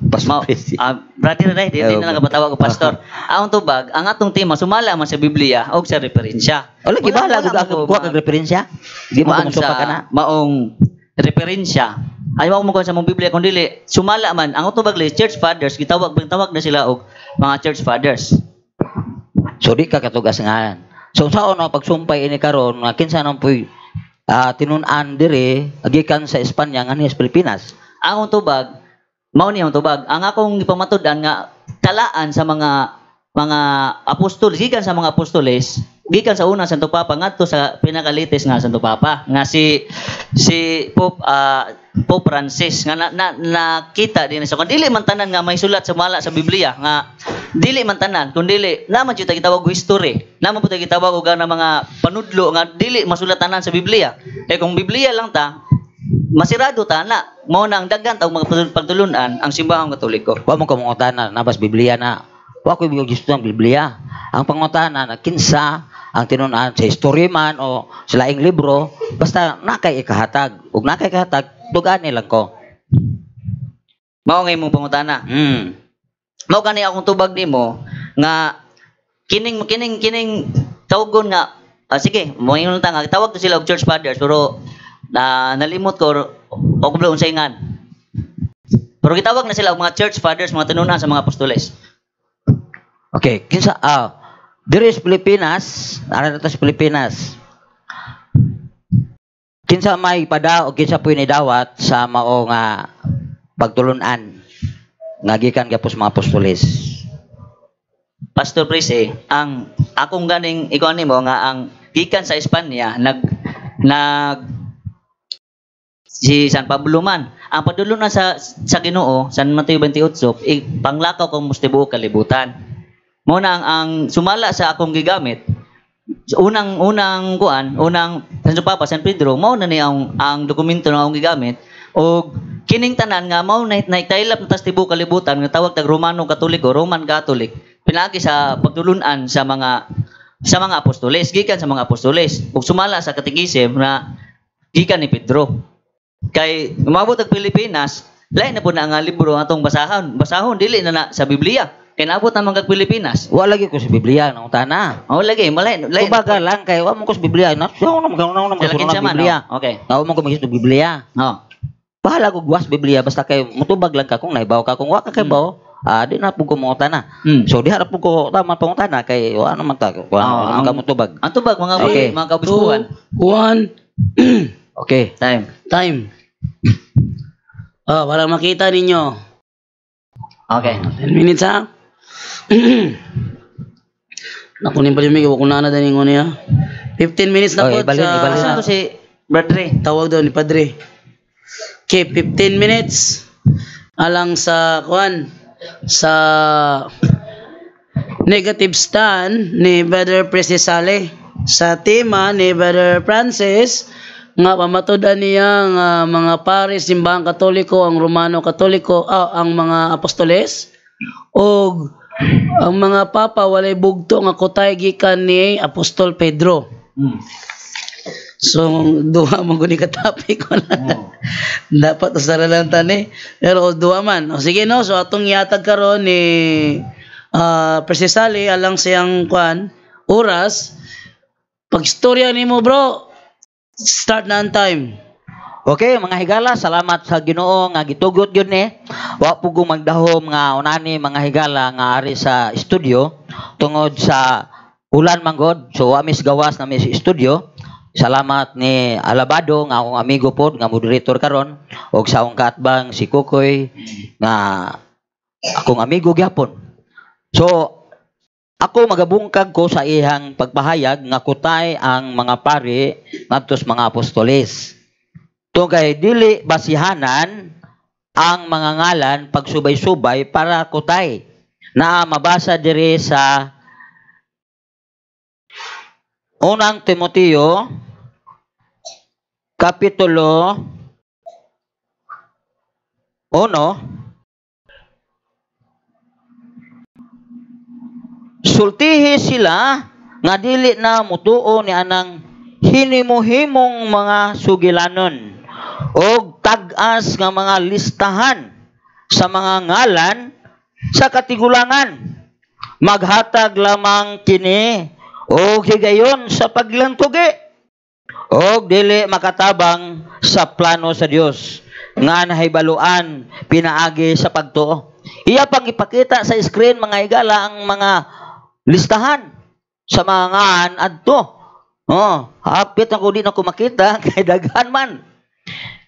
Pastor Prese. brother Ray, di na nakabatawag ko pastor. Ang tubag, ang atong tema sumala man sa Biblia o sa referensya. Wala gibala gud ako kuha kag referensya. Di mo ko ka na. Maong referensya. Ayaw mo ko sa mong Biblia kung dili sumala man ang tubag church fathers gitawag na sila og mga church fathers. So di ka katugas nga. So saon na pagsumpay ini karon nga kinsa nang puy tinun-an diri agikan sa Espanya nga sa Pilipinas. Ang tubag mao ni ang tubag. Ang akong ipamatud-an nga talaan sa mga mga apostol, gikan sa mga apostoles, gikan sa unang Santo Papa ngadto sa pinakalites nga Santo Papa nga si Pope Francis nga nakita din sa dili man tanan nga may sulat sa mala sa Biblia nga dili man tanan kundi naman jud gitawag og history, naman pud gitawag og nga mga panudlo nga dili masulat tanan sa Biblia. Kung Biblia lang ta masirado ta na mao nang daghan tawag mga pagtulunan ang simbahang Katoliko. Wa mo kamungutan na bas Biblia na. Wa ko gusto ng Biblia. Ang pangungutan na kinsa ang tinunan sa history man o sa laing libro basta nakay ikahatag. Ug nakay ikahatag dugan lang ko. Mao nga imong pangutana. Mao gani akong tubag nimo nga kining tawgon nga sige, mo ingon ta nga tawag to sila og church fathers pero nalimot ko og unsay ngan. Pero gitawag na sila og mga church fathers, mga tinunan sa mga apostoles. Okay, kinsa diri sa Pilipinas, ara sa Pilipinas. Kinsa may pada o kinsa puy ni dawat sa mao nga pagtulunan nga gikan gapos mga apostoles. Pastor Prese, ang akong ganing ikaw nimo nga ang gikan sa Espanya nag si San Pablo man. Ang padulunan sa Ginoo, San Mateo 28, panglakaw kung mustibuo kalibutan. Mo na ang sumala sa akong gigamit. Unang Santo Papa San Pedro, mao na ni ang dokumento na akong gigamit og kining tanan nga mao na tailap na tas tibuok kalibutan nga tawag tag Romano Katoliko, Roman Catholic. Pinagi sa pagtulunan sa mga apostoles, gikan sa mga apostoles. Ug sumala sa katekism na gikan ni Pedro. Kay umabot ang Pilipinas, lain na po na ang libro atong basahon dili na sa Biblia. Kay naabot naman kag Pilipinas. Wa lagi ko sa Biblia nang tana. Lagi malain. Kumbaga lang kay wa mo ko sa Biblia. Nagsyo naman sa Biblia. Okay. Wa mo ko magis Biblia. Bahala ko guwas Biblia basta kay mutubag lang ka kung naibaw ka kung wa ka kay baw. Di na po ko mo tana. So di harap po ko tama pang tana kay wa naman ta. Wa ka mutubag. Ang tubag mga kabiskuhan. 1. Okay. Time. Para makita ninyo. Okay. 10 minutes ha. Nakunin pa yung may kung na din yung niya. 15 minutes na po Saan to si Padre? Tawag daw ni Padre. Okay, 15 minutes alang sa negative stand ni Brother Presisale sa tema ni Brother Francis nga pamatudan niya mga pares simbahang Katoliko, ang Romano Katoliko, ang mga apostoles o ang mga papa walay bugto nga kutay gikan ni Apostol Pedro. So duha man guni ka topic ko na. Dapat usara lang tani pero duha man. O sige no, so atong yatag karon ni Presisali alang siyang oras. Pagstorya nimo bro. Start na ang time. Okay, mga higala, salamat sa Ginoo nga gitugot gyud ni. Wa po ko magdahom nga unani mga higala nga ari sa studio tungod sa ulan manggod. So wa mis gawas na mis studio. Salamat ni Alabado nga akong amigo pod nga moderator karon og sa akong kaatbang si Kukoy nga akong amigo gyapon. So ako magabungkag ko sa ihang pagpahayag nga kutay ang mga pari ngadtos mga apostoles. Tungkay dili basihanan ang mga ngalan pagsubay-subay para kutay. Na mabasa diri sa Unang Timoteo Kapitulo 1. Sultihi sila nga dili na mutuo ni anang hinimo-himong mga sugilanon o tag-as nga mga listahan sa mga ngalan sa katigulangan. Maghatag lamang kini o higayon sa paglantugi o dili makatabang sa plano sa Dios nga nahibaluan pinaagi sa pagtuo. Iya pang ipakita sa screen mga higala ang mga listahan sa mga ngaan adto. Hapit ako din ako makita kay daghan man.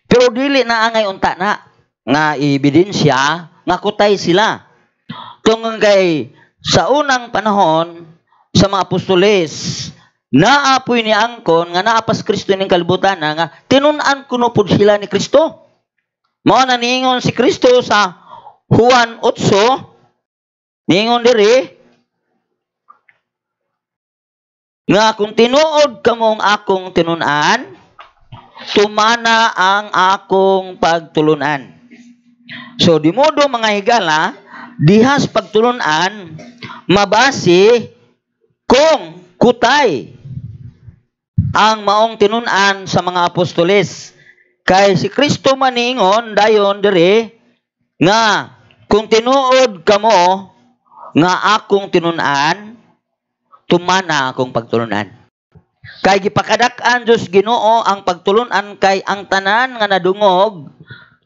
Pero dili na angay unta na nga ebidensya nga kutay sila. Tungod kay sa unang panahon sa mga apostoles, naapoy ni angkon nga naapas Kristo ning kalibutan nga tinun-an kuno pud sila ni Kristo. Mao na niingon si Kristo sa Juan 8, niingon diri nga kung tinuod kamong akong tinun-an, tumana ang akong pagtulunan. So di modo mga higala, dihas pagtulunan mabase kung kutay ang maong tinun-an sa mga apostoles. Kay si Kristo maningon dayon dire nga kung tinuod kamo nga akong tinun-an, tumana akong pagtulunan. Kay gipakadak-an Dios Ginoo ang pagtulunan kay ang tanan nga nadungog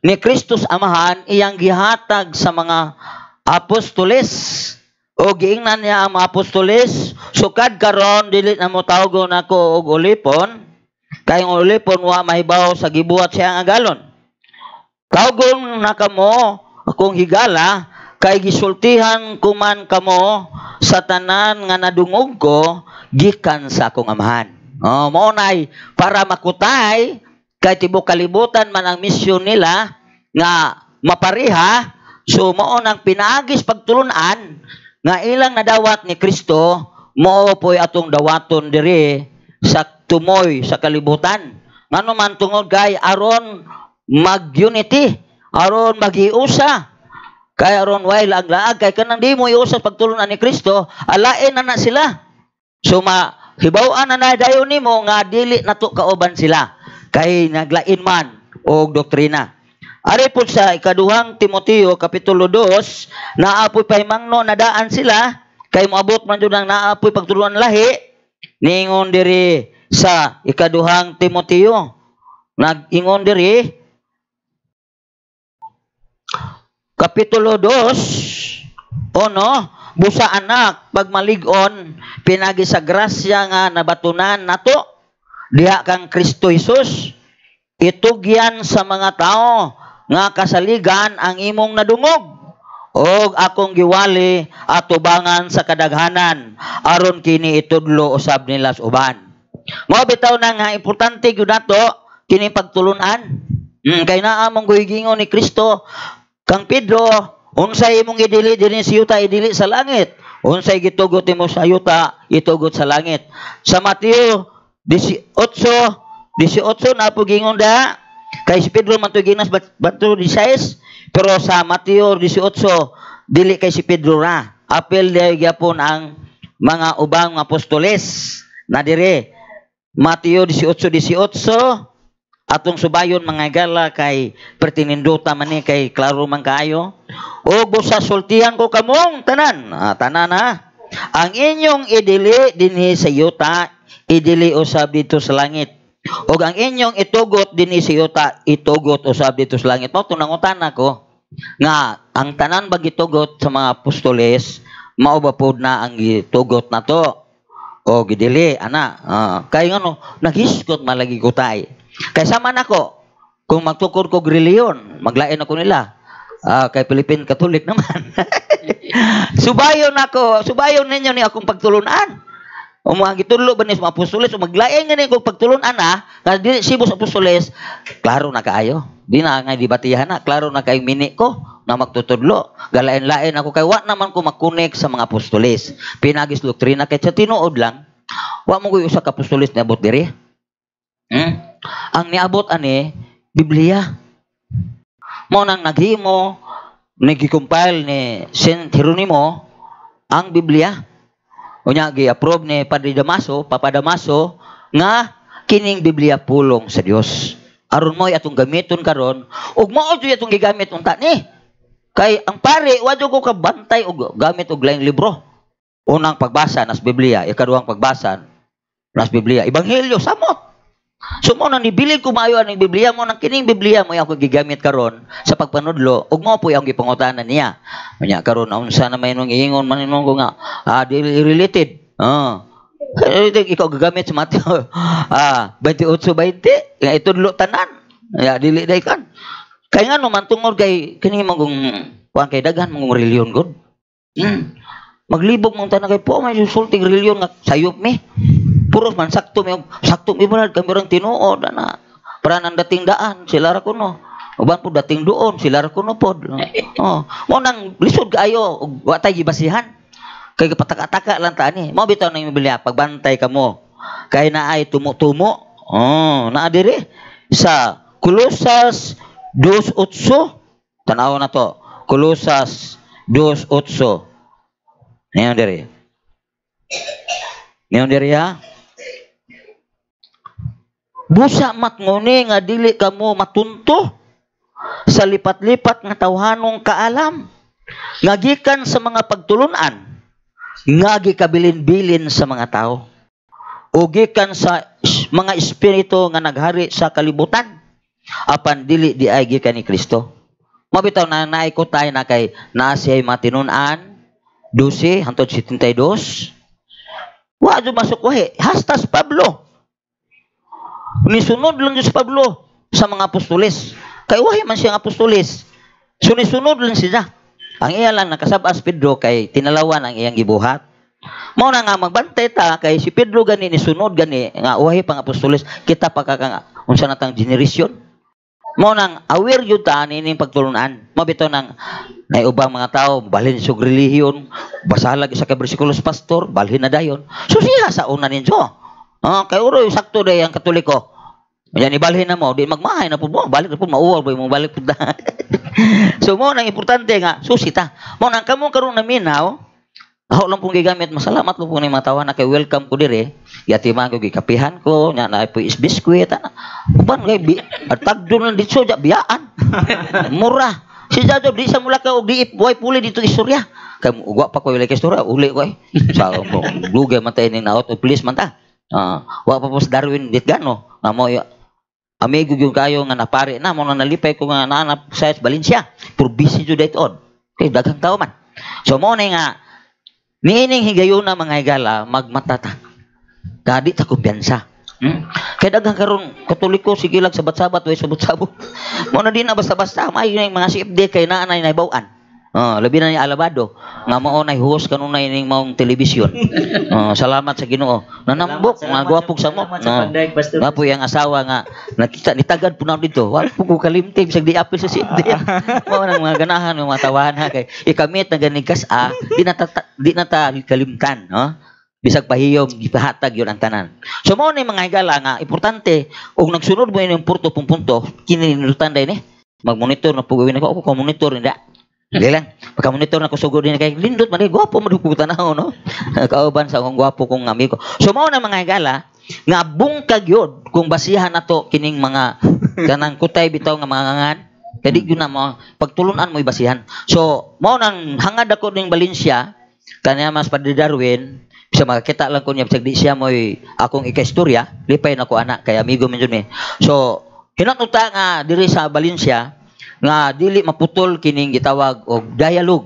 ni Kristo sa Amahan iyang gihatag sa mga apostoles. O giingnan niya ang mga apostoles, sukad karon dili na mo tawgon ako og ulipon, kay ang ulipon wa mahibaw sa gibuhat siya nga galon. Tawgon na kamo akong higala, kay gisultihan ko man kamo sa tanan nga nadungog ko gikan sa akong Amahan. Mao nay para makutay kay tibok kalibutan man ang misyon nila nga mapariha, so mao nang pinaagis pagtulunan nga ilang nadawat ni Kristo, mao po'y atong dawaton diri sa tumoy sa kalibutan. Ngano man tungod kay aron mag-unity, aron maghiusa, kay aron way laag-laag, kay kanang di mo iusa pagtulunan ni Kristo, alain na sila. So hibaw-an na dayon nimo nga dili nato kauban sila, kay naglain man og doktrina. Ari po sa ikaduhang Timoteo kapitulo 2, naapoy pahimangno nadaan sila, kay moabot man jud ang naapoy pagtulunan lahi, ningon diri sa ikaduhang Timoteo. Nag-ingon diri kapitulo 2, busa anak pagmalig-on pinagi sa grasya nga nabatunan nato diha kang Kristo Jesus, itugyan sa mga tao nga kasaligan ang imong nadungog og akong giwali at tubangan sa kadaghanan aron kini itudlo usab nila sa uban. Mao bitaw na nga importante gyud nato kini pagtulunan. Kay naa mong guhigingon ni Kristo kang Pedro, unsay imong idili dinhi sa yuta idili sa langit, unsay gitugot nimo sa yuta itugot sa langit. Sa Mateo 18 na po gingon da, kay si Pedro man to ginas bato 16, pero sa Mateo 18 dili kay si Pedro ra. Apel day gyapon ang mga ubang apostoles na dire. Mateo 18:18 atong subayon mga gala kay pertininduta man ni kay klaro man kaayo. O busa sultihan ko kamong tanan. Tanan ha. Ang inyong idili dinhi sa yuta, idili usab dito sa langit. O ang inyong itugot dinhi sa yuta, itugot usab dito sa langit. Mao tunangutan ako nga ang tanan ba gitugot sa mga apostoles, mao ba pod na ang gitugot nato? O gidili ana. Kay ngano naghiskot malagi ko tay. Kay sama nako kung magtukod ko reliyon, maglain ako nila. Kay Philippine Catholic naman. Subayon ninyo ni akong pagtulunan. O mga gitulo ba ni sa apostoles, o maglain nga ni kong pagtulunan kasi di sibos apostoles, klaro na kaayo. Di na nga dibatihan na, klaro na kay mini ko na magtutudlo. Galain-lain ako kay wa naman ko makunik sa mga apostoles. Pinagis doktrina kay sa tinuod lang, wa mo ko usa ka apostoles na abot diri. Ang niabot ani Biblia. Mo nang naghimo nagi-compile ni Saint Hieronimo ang Biblia. Unya gi-approve ni Padre Damaso, Papa Damaso nga kining Biblia pulong sa Dios. Aron mo atong gamiton karon, ug mao jud atong gigamit unta ni. Kay ang pare wa jud ko kabantay og gamit og laing libro. Unang pagbasa nas Biblia, ikaduhang pagbasa nas Biblia, Ebanghelyo samot. So mo nang nibilid ko maayo ang Biblia mo nang kining Biblia mo ako gigamit karon sa pagpanudlo ug mo po ang gipangutanan niya. Unya karon unsa na may nung iingon man ko nga related. Ikaw gagamit sa Mateo 28:20 nga itudlo tanan. Ya dili day kan. Kay ngano man tungod kay kini magong kuan kay daghan mong reliyon gud. Maglibog mong tanan kay po may sulting reliyon nga sayop mi. Puros man sakto mi brad kami rang tinuod ana. Para nang dating daan sila ra kuno. Uban po dating doon sila ra kuno pod. Oh, mo nang lisod kaayo ug wa tay gibasihan. Kay patak-ataka lang ta ni. Mo bitaw nang Biblia pagbantay kamo. Kay naay tumo-tumo. Oh, naa diri sa Kolosas 2:8. Tanaw na to. Kolosas 2:8. Ngayon diri ha. Busa matnguni nga dili kamo matunto sa lipat-lipat nga tawhanong kaalam nga gikan sa mga pagtulunan nga gikabilin-bilin sa mga tao o gikan sa mga espiritu nga naghari sa kalibutan apan dili di ay gikan ni Kristo. Mabitaw na naikot tayo na kay nasiyay matinunan 12 hangtod 72. Wa jud masuk wahi. Hastas Pablo. Nisunod lang si Pablo sa mga apostoles. Kay wahi man siyang apostoles. So nisunod lang siya. Ang iya lang nakasabas Pedro kay tinalawan ang iyang gibuhat. Mao na nga magbantay ta kay si Pedro gani nisunod gani nga wahi pang apostoles kita pa ka unsa natang generation. Mao nang aware yun ta nining pagtulunan. Mabito nang nay ubang mga tao balhin sa relihiyon, basalag isa ka bersikulos pastor, balhin na dayon. So siya sa una ninyo. Kay uroy sakto day ang Katoliko. Yan ibalhin na mo, di magmahay na po mo, balik na po mauwal mo balik po. So mo nang importante nga susita. Mo nang kamo karon na minaw. Ako lang pong gigamit, masalamat ko po ni mga tawa na kay welcome ko dire. Yatiman ko gikapihan ko, nya na po is biskwit ana. Uban kay tagdon lang dito ja biyaan. Mura. Si Jado di sa mula ka og di buhay puli dito istorya. Kay ugwa pa ko ilay istorya, uli ko eh. Sa dugay man tay ning naot please man ta. Wa pa po sa Darwin dit gano. Amo amigo gyud kayo nga napare na mo nalipay ko nga naanap sa Valencia. Pur busy jud dayton. Kay daghang tawo man. So mo na nga niining higayon na mga higala magmatata. Kadi ta kumpiyansa. Kaya daghang karon Katoliko sige lang sabat-sabat way sabot-sabot. Mo na din na basta-basta may mga CFD kay naanay na ibawan. Labi na ni Alabado nga mao nay host kanunay ning maong telebisyon. Salamat sa Ginoo. Nanambok nga gwapog samot. Gapo yang asawa nga nakita nitagad punaw dito. Wa po ko kalimtim sa di apil sa CFD. Mao nang mga ganahan ng mga tawahan ha kay ikamit na ganig kas-a di na ta kalimtan, bisag pahiyom gipahatag yon ang tanan. So mao ni mga higala nga importante og nagsunod mo ining punto kini nilutan day ni mag-monitor na pugawin ako monitor nida. Dili lang pagka-monitor na ko sugod din kay lindot man gwapo mo dugpo tanaw no. Kauban sa akong gwapo kong amigo. So mao na mga higala nga bungkag yod kung basihan nato kining mga kanang kutay bitaw nga mga ngangan kadi gyud na mo pagtulunan mo ibasihan. So mao nang hangad ako ning Valencia kanya mas Padre Darwin bisa makakita lang ko niya bisag di siya mo'y akong ika-istorya lipay na ko anak kay amigo man jud mi. So hinatuta nga diri sa Valencia nga dili maputol kining gitawag og dialogue.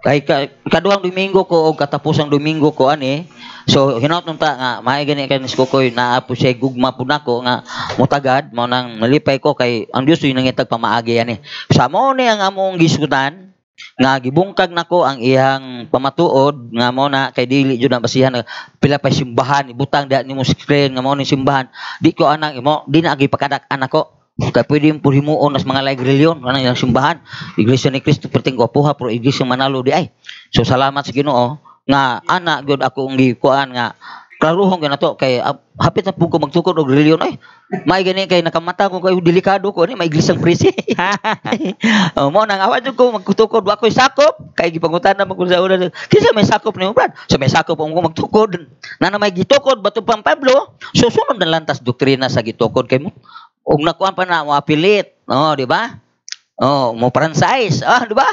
Kay kaduhang Domingo ko og katapusang Domingo ko ani. So hinauton ta nga maay gani kanis ko koy naa po siya gugma pud nako nga mutagad mao nang malipay ko kay ang Dios yung nangitag pamaagi ani. Sa mao ni ang among gisudan nga gibungkag nako ang iyang pamatuod nga mao na kay dili jud na basihan pila pa simbahan ibutang da nimo screen nga mao ni simbahan di ko anak mo di na agi pakadak anak ko. Kaya pwede yung purimuon as mga laig reliyon kanang yung simbahan Iglesia ni Cristo perting gwapuha pero Iglesia Manalo di ay. So salamat sa Ginoo nga ana gyud ako ang gikuan nga klaruhon gyud nato kay hapit na pud ko magtukod og reliyon ay may gani kay nakamata ko kay delikado ko ni may Iglesia presi. Mo nang awa jud ko magtukod wa koy sakop kay gipangutan na ko sa una kinsa may sakop nimo brad so may sakop ang magtukod na may gitukod bato pang Pablo so sunod na lantas doktrina sa gitukod kay mo og nakuan pa na mo apilit, di ba? Mo franchise, di ba?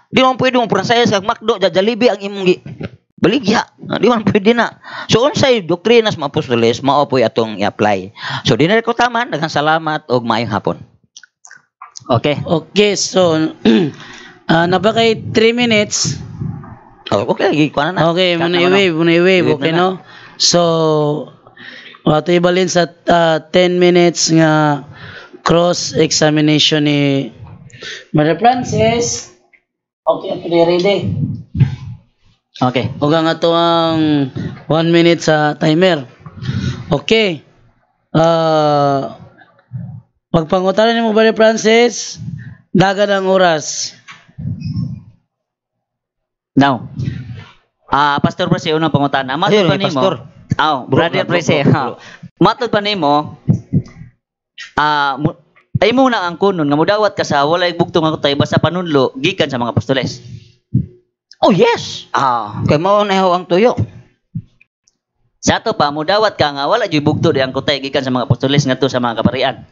Di man pwede mo franchise kag McDo, Jollibee ang imong baligya. Di man pwede na. So unsay doktrinas mga apostoles mao poy atong i-apply. So dinere ko taman, daghang salamat og maayong hapon. Okay. Okay, so napakay 3 minutes. Okay, gikuan na. Okay, muna i-wave, okay no? So wato ibalin sa 10 minutes nga cross-examination ni Mother Francis. Okay, ready? Okay. O nga to ang 1 minute sa timer. Okay. Pagpangutaran ni mo Brother Francis, dagan ang oras. Now, Pastor Prese, unang pangutana. Matod Ayun, pa nimo? Pastor. Brother Prese. Matod pa nimo? Ay muna ang kunon nga mudawat ka sa walay bugtong nga kutay basta panunlo gikan sa mga apostoles. Oh yes. Kay mao na ang tuyo. Sa ato pa mudawat ka nga wala jud bugto di ang kutay gikan sa mga apostoles ngadto sa mga kaparian.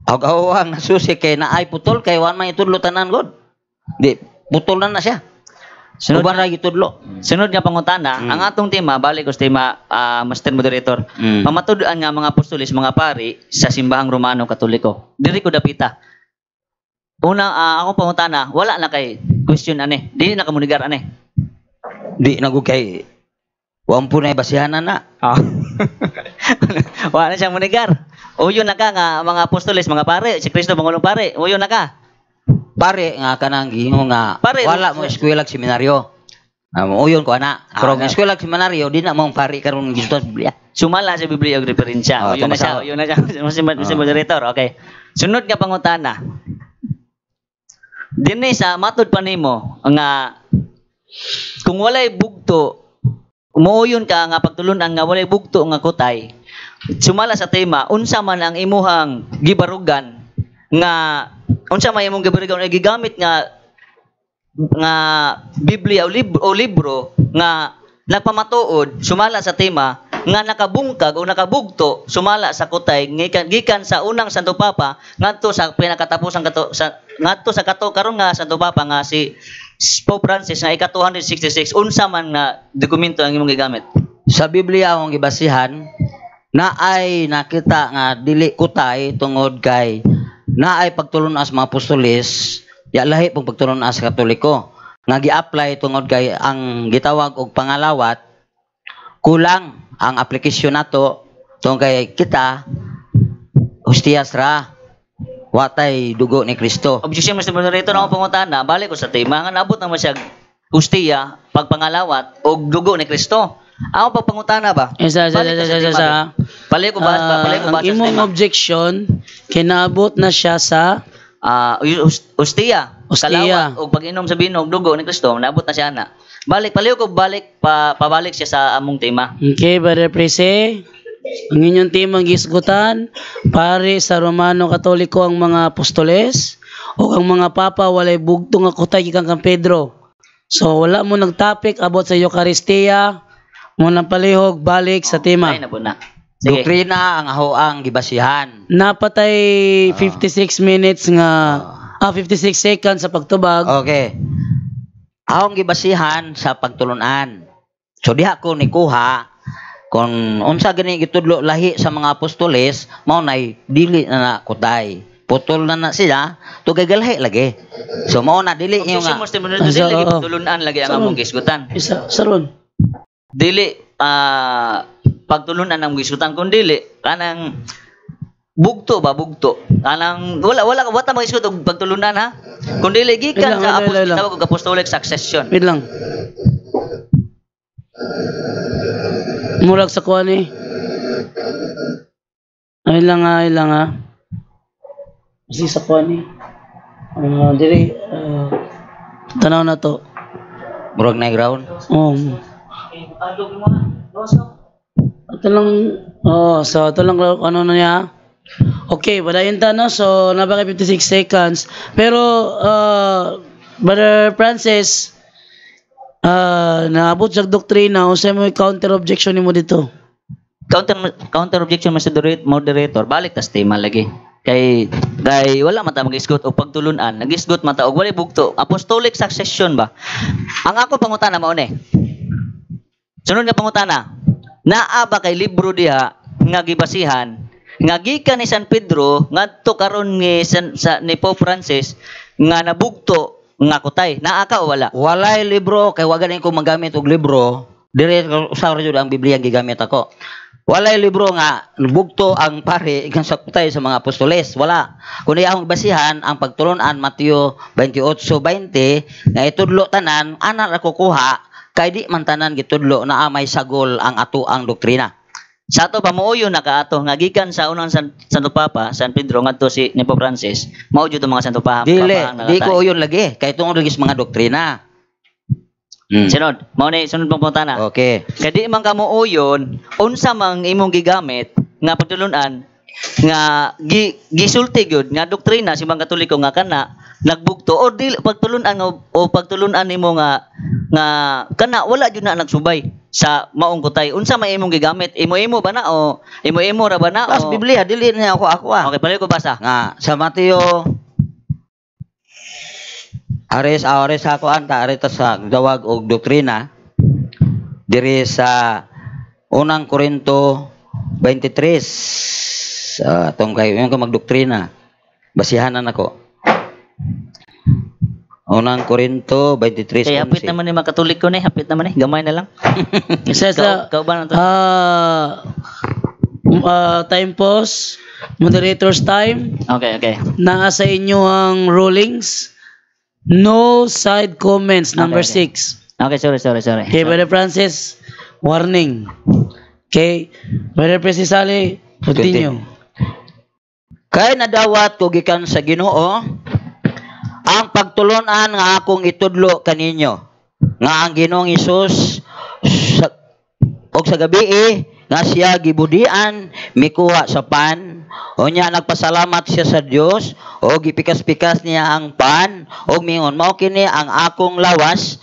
Ang nasusi kay naay putol kay wan man itudlo tanan god. Di putol na siya. Uban ra gitudlo. Sunod nga pangutana, ang atong tema balik ko sa tema Master Moderator. Mamatud-an nga mga apostoles, mga pari sa simbahang Romano Katoliko. Diri ko dapita. Una akong pangutana, wala na kay question ane. Dili na kamunigar ane. Di nagug kay wan po na basihanan na. Wala na siyang munigar. Uyo na ka nga mga apostoles, mga pare, si Kristo Pangulong pare. Uyo na ka. Pare nga kanang gingo nga Pare, wala mo eskwela ag seminaryo. Uyon ko ana. Pero ang eskwela ag seminaryo di na mong pare karon gisto sa Biblia. Sumala sa Biblia og referensya. Uyo na siya, uyo na siya. Si moderator, okay. Sunod nga pangutana. Dinhi sa matud pa nimo nga kung walay bugto, muuyon ka nga pagtulunan nga walay bugto nga kutay. Sumala sa tema, unsa man ang imuhang gibarugan nga unsa may imong gibarugan nga gigamit nga Biblia o libro nga nagpamatuod sumala sa tema nga nakabungkag o nakabugto sumala sa kutay gikan sa unang Santo Papa ngadto sa pinakatapusang ngadto sa karon nga Santo Papa nga si Pope Francis nga ika-266 unsa man nga dokumento ang imong gigamit? Sa Biblia akong gibasihan na ay nakita nga dili kutay tungod kay naay pagtulon as mga apostoles ya lahi pong pagtulon as Katoliko nga gi-apply tungod kay ang gitawag og pangalawat kulang ang aplikasyon nato tungod kay kita hostiyas ra watay dugo ni Kristo. Objection Mr. Moderator na akong pangutana balik ko sa tema nga naabot naman siya hustiya pagpangalawat og dugo ni Kristo. Ako pagpangutana ba? Palay ko ba ang imong objection kinaabot na siya sa Hostia. Kalawat o pag-inom sa binog dugo ni Kristo, naabot na siya na. Pabalik siya sa among tema. Okay, Brother Prese. Ang inyong temang gisgutan, pare sa Romano Katoliko ang mga apostoles o ang mga papa walay bugto nga kutay gikan kang Pedro. So wala mo nag-topic about sa Eucharistia, mo nang palihog balik sa tema. Ay na. Sige. Doktrina ang ahoang gibasihan. Napatay 56 minutes nga 56 seconds sa pagtubag. Okay. Ahong gibasihan sa pagtulunan. So diha ko ni kuha kung unsa gani gitudlo lahi sa mga apostoles mao nay dili na kutay. Putol na sila tugay galhi lagi. So mao na dili yung nga. Dili lagi pagtulunan lagi ang among gisgutan. Isa saron. Dili pagtulunan ang gisgutan kun dili kanang bugto kanang wala ka magisgot og pagtulunan ha kun dili gikan sa apostolic succession. Wait lang. Murag sa kuha ni. Ay lang ha. Kasi sa kuha ni. Dili. Tanaw na to. Murag na ground. Ito lang. So ito lang ano na niya. Okay, badayon ta no. So napaka 56 seconds. Pero Brother Francis, naabot sa doktrina, usay mo counter objection nimo dito. Counter objection Mr. Moderator, balik tas tema lagi. Kay wala man ta mag-isgot og pagtulunan, nag-isgot man ta og walay bugto. Apostolic succession ba? Ang ako pangutana mao ni. Sunod nga pangutana, naa ba kay libro diha nga gibasihan nga gikan ni San Pedro ngadto karon ni Pope Francis nga nabugto nga kutay? Naa ka o wala? Walay libro kay wa ganin ko magamit og libro Dire usaw ra jud ang Biblia ang gigamit ako. Walay libro nga bugto ang pare ikan sa kutay sa mga apostoles. Wala. Kundi akong basihan ang pagtulunan Mateo 28:20 nga itudlo tanan ana ra kukuha kay di man tanan gitudlo na amay sagol ang ato ang doktrina. Sa ato pamuoyo na kaato nga gikan sa unang Santo Papa, San Pedro ngadto si ni Pope Francis, mao jud ang mga Santo Papa. Dili, di ko uyon lagi kay tungod lagi sa mga doktrina. Sunod, mao ni sunod pang pangutana. Okay. Kay di man kamo uyon, unsa mang imong gigamit nga pagtulunan nga gisulti gyud nga doktrina si mga Katoliko nga kana nagbugto o di pagtulunan o pagtulunan nimo nga kana wala jud na nagsubay sa maong kutay. Unsa may imong gigamit? Imo-imo ba na o imo-imo ra ba na Pas o Biblia dili na ako Okay, pala ko basa. nga sa Mateo ares ako anta arita sa dawag og doktrina diri sa unang Korinto 23 atong kayo yung magdoktrina basihanan ako unang Korinto 23 Kaya hapit naman ni mga Katoliko ni, hapit naman ni, gamay na lang. Isa sa Ikaw ba na to? time pause, moderator's time. Okay. Naa sa inyo ang rulings. No side comments, number Okay. 6. Okay, sorry. Okay, Brother Francis, warning. Okay, Brother Francis Ali, continue. Kay nadawat ko gikan sa Ginoo ang pagtulunan nga akong itudlo kaninyo nga ang Ginoong Hesus og sa gabi nga siya gibudian mikuha sa pan unya nagpasalamat siya sa Dios o gipikas-pikas niya ang pan og mingon mao kini ang akong lawas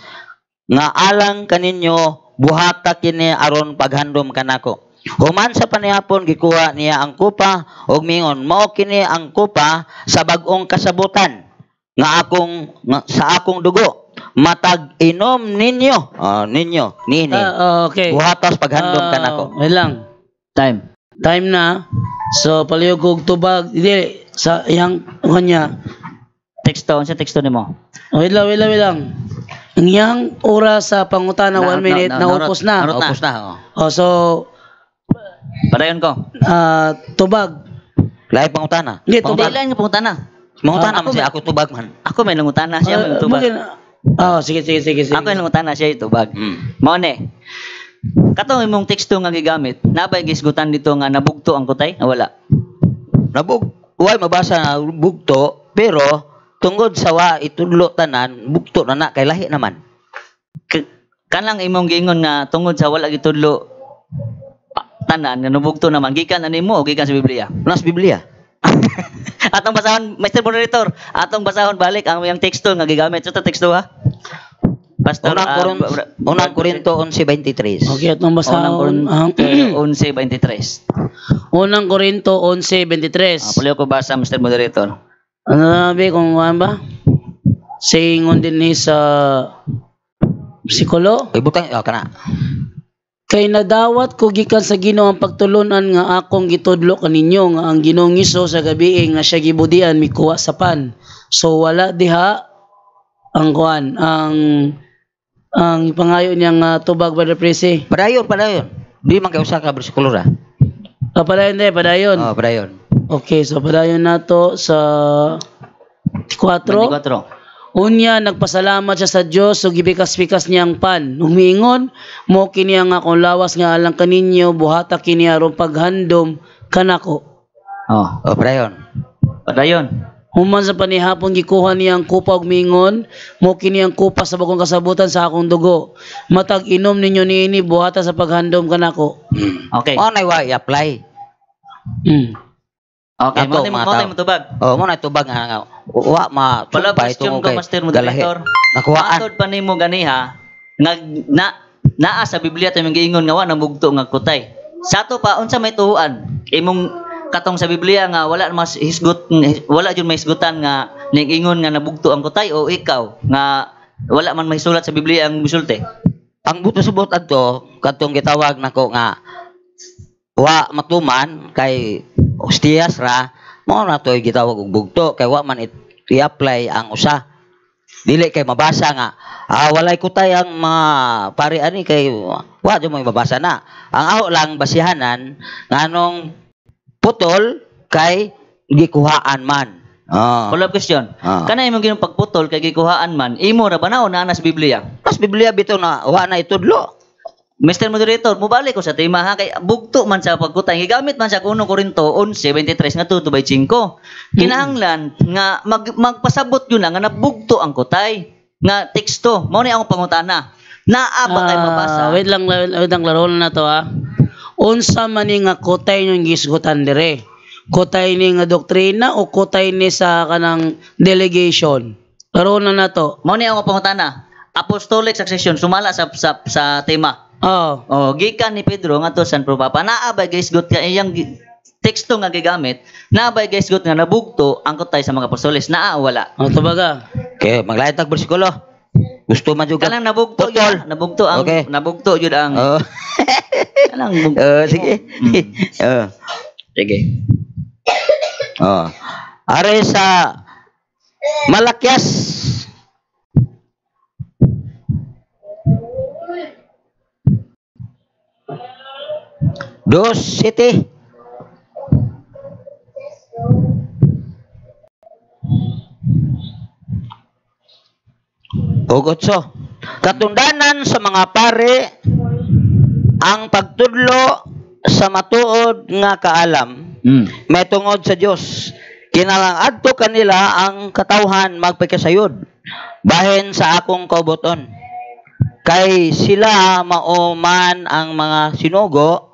nga alang kaninyo buhata kini aron paghandom kanako. Human sa panihapon gikuha niya ang kupa og mingon mao kini ang kupa sa bag-ong kasabutan nga sa akong dugo matag inom ninyo nini Okay. buhatas paghandom kanako. Wait lang. Time na. So, palihog og tubag. Hindi, sa iyang kanya. Teksto, unsa teksto nimo? Wait lang. Ang iyang oras sa pangutana, 1 minute, naupos na. Naupos na. Oh, so, Padayon ko. tubag. Lahi pangutana. Hindi, Hindi tubag. lang yung pangutana. Mangutana Ako man siya ako tubag man. Ako may nangutana siya may tubag. Sige. Ako yung nangutana siya yung tubag. Mao ni. Katong imong teksto nga gigamit, nabay gisgutan dito nga nabugto ang kutay? Wala. Way mabasa na bugto pero tungod sa wa itudlo tanan bugto na kay lahi naman. Kanang imong giingon nga tungod sa wala gitudlo tanan nga nabugto naman gikan animo o gikan sa Biblia? Nas Biblia. Atong basahon, Mr. Moderator, atong basahon balik ang iyang teksto nga gigamit. Ito teksto ha? Pastor, Unang Korinto 11:23. Okay, atong basahon. Unang Korinto 11:23. Unang Korinto 11:23. Puliw ko basa, Mr. Moderator. Ano nabi kung ano ba? Sayingon din ni sa psikulo. Ibutang kana. Kay nadawat ko gikan sa Ginoo ang pagtulunan nga akong gitudlo kaninyo nga ang Ginoong Hesus sa gabi nga siya gibudian mikuha sa pan. So wala diha ang kuan ang pangayo niya nga tubag Brother Presi. Padayon. Di man kay usa ka bersikulo ra. Padayon. Oh, padayon. Okay, so padayon nato sa 24. Unya nagpasalamat siya sa Dios ug gibikas-bikas niya ang pan. Humingon mo kini ang akong lawas nga alang kaninyo buhata kini aron paghandom kanako. Padayon. Human sa panihapon gikuha niya ang kupa ug mingon mo kini ang kupa sa bagong kasabutan sa akong dugo. Matag inom ninyo niini buhata sa paghandom kanako. Okay. Mo na wa i-apply. Okay, Ato, mo mga tayo tubag. Oh, mo na tubag nga wa ma Pala question ko, Master Moderator. Nakuhaan. Matod pa nimo ganiha naa sa Biblia tayo giingon nga wa namugto nga kutay. Sa to pa unsa may tuhuan? Imong katong sa Biblia nga wala jud may hisgutan nga ning-ingon nga nabugto ang kutay o ikaw nga wala man mahisulat sa Biblia ang misulti. Ang buto subot adto katong gitawag nako nga wa matuman kay hostiyas ra mo na to gitawag og bugto kay wa man i-apply ang usa. Dili kay mabasa nga. Walay kutay ang mga pare ani kay wa di mo mabasa na. Ang aho lang basihanan nganong putol kay gikuhaan man. Follow-up question. Kana imong ginong pagputol kay gikuhaan man, imo ra ba na o naa sa Biblia? Pas Biblia bitaw na wa na itudlo. Mr. Moderator, mubalik ko sa tema ha kay bugto man sa pagkutay. Gigamit man sa 1 Corinto 11:23 nga 2:5. Kinahanglan nga magpasabot yun nga nabugto ang kutay nga teksto. Mao ni akong pangutana. Naa ba kay mabasa? Wait lang laro na to ha. Unsa man ni nga kutay yung gisgutan dire? Kutay ni nga doktrina o kutay ni sa kanang delegation? Laro na to. Mao ni akong pangutana. Apostolic succession sumala sa tema. Gikan ni Pedro nga to San Papa. Naa ba guys gut ka iyang teksto nga gigamit? Naa ba guys gut nga nabugto ang kutay sa mga apostoles? Naa wala. Tubaga. Okay, maglain tag bersikulo. Gusto man jud kanang nabugto yun. Nabugto ang nabugto jud ang. Kanang bugto. Sige. Sige. Are sa Malakyas 2:7. Ogotso. Katundanan sa mga pare ang pagtudlo sa matuod nga kaalam may tungod sa Dios. Kinalang adto kanila ang katawhan magpakasayod bahin sa akong kauboton. Kay sila mauman ang mga sinugo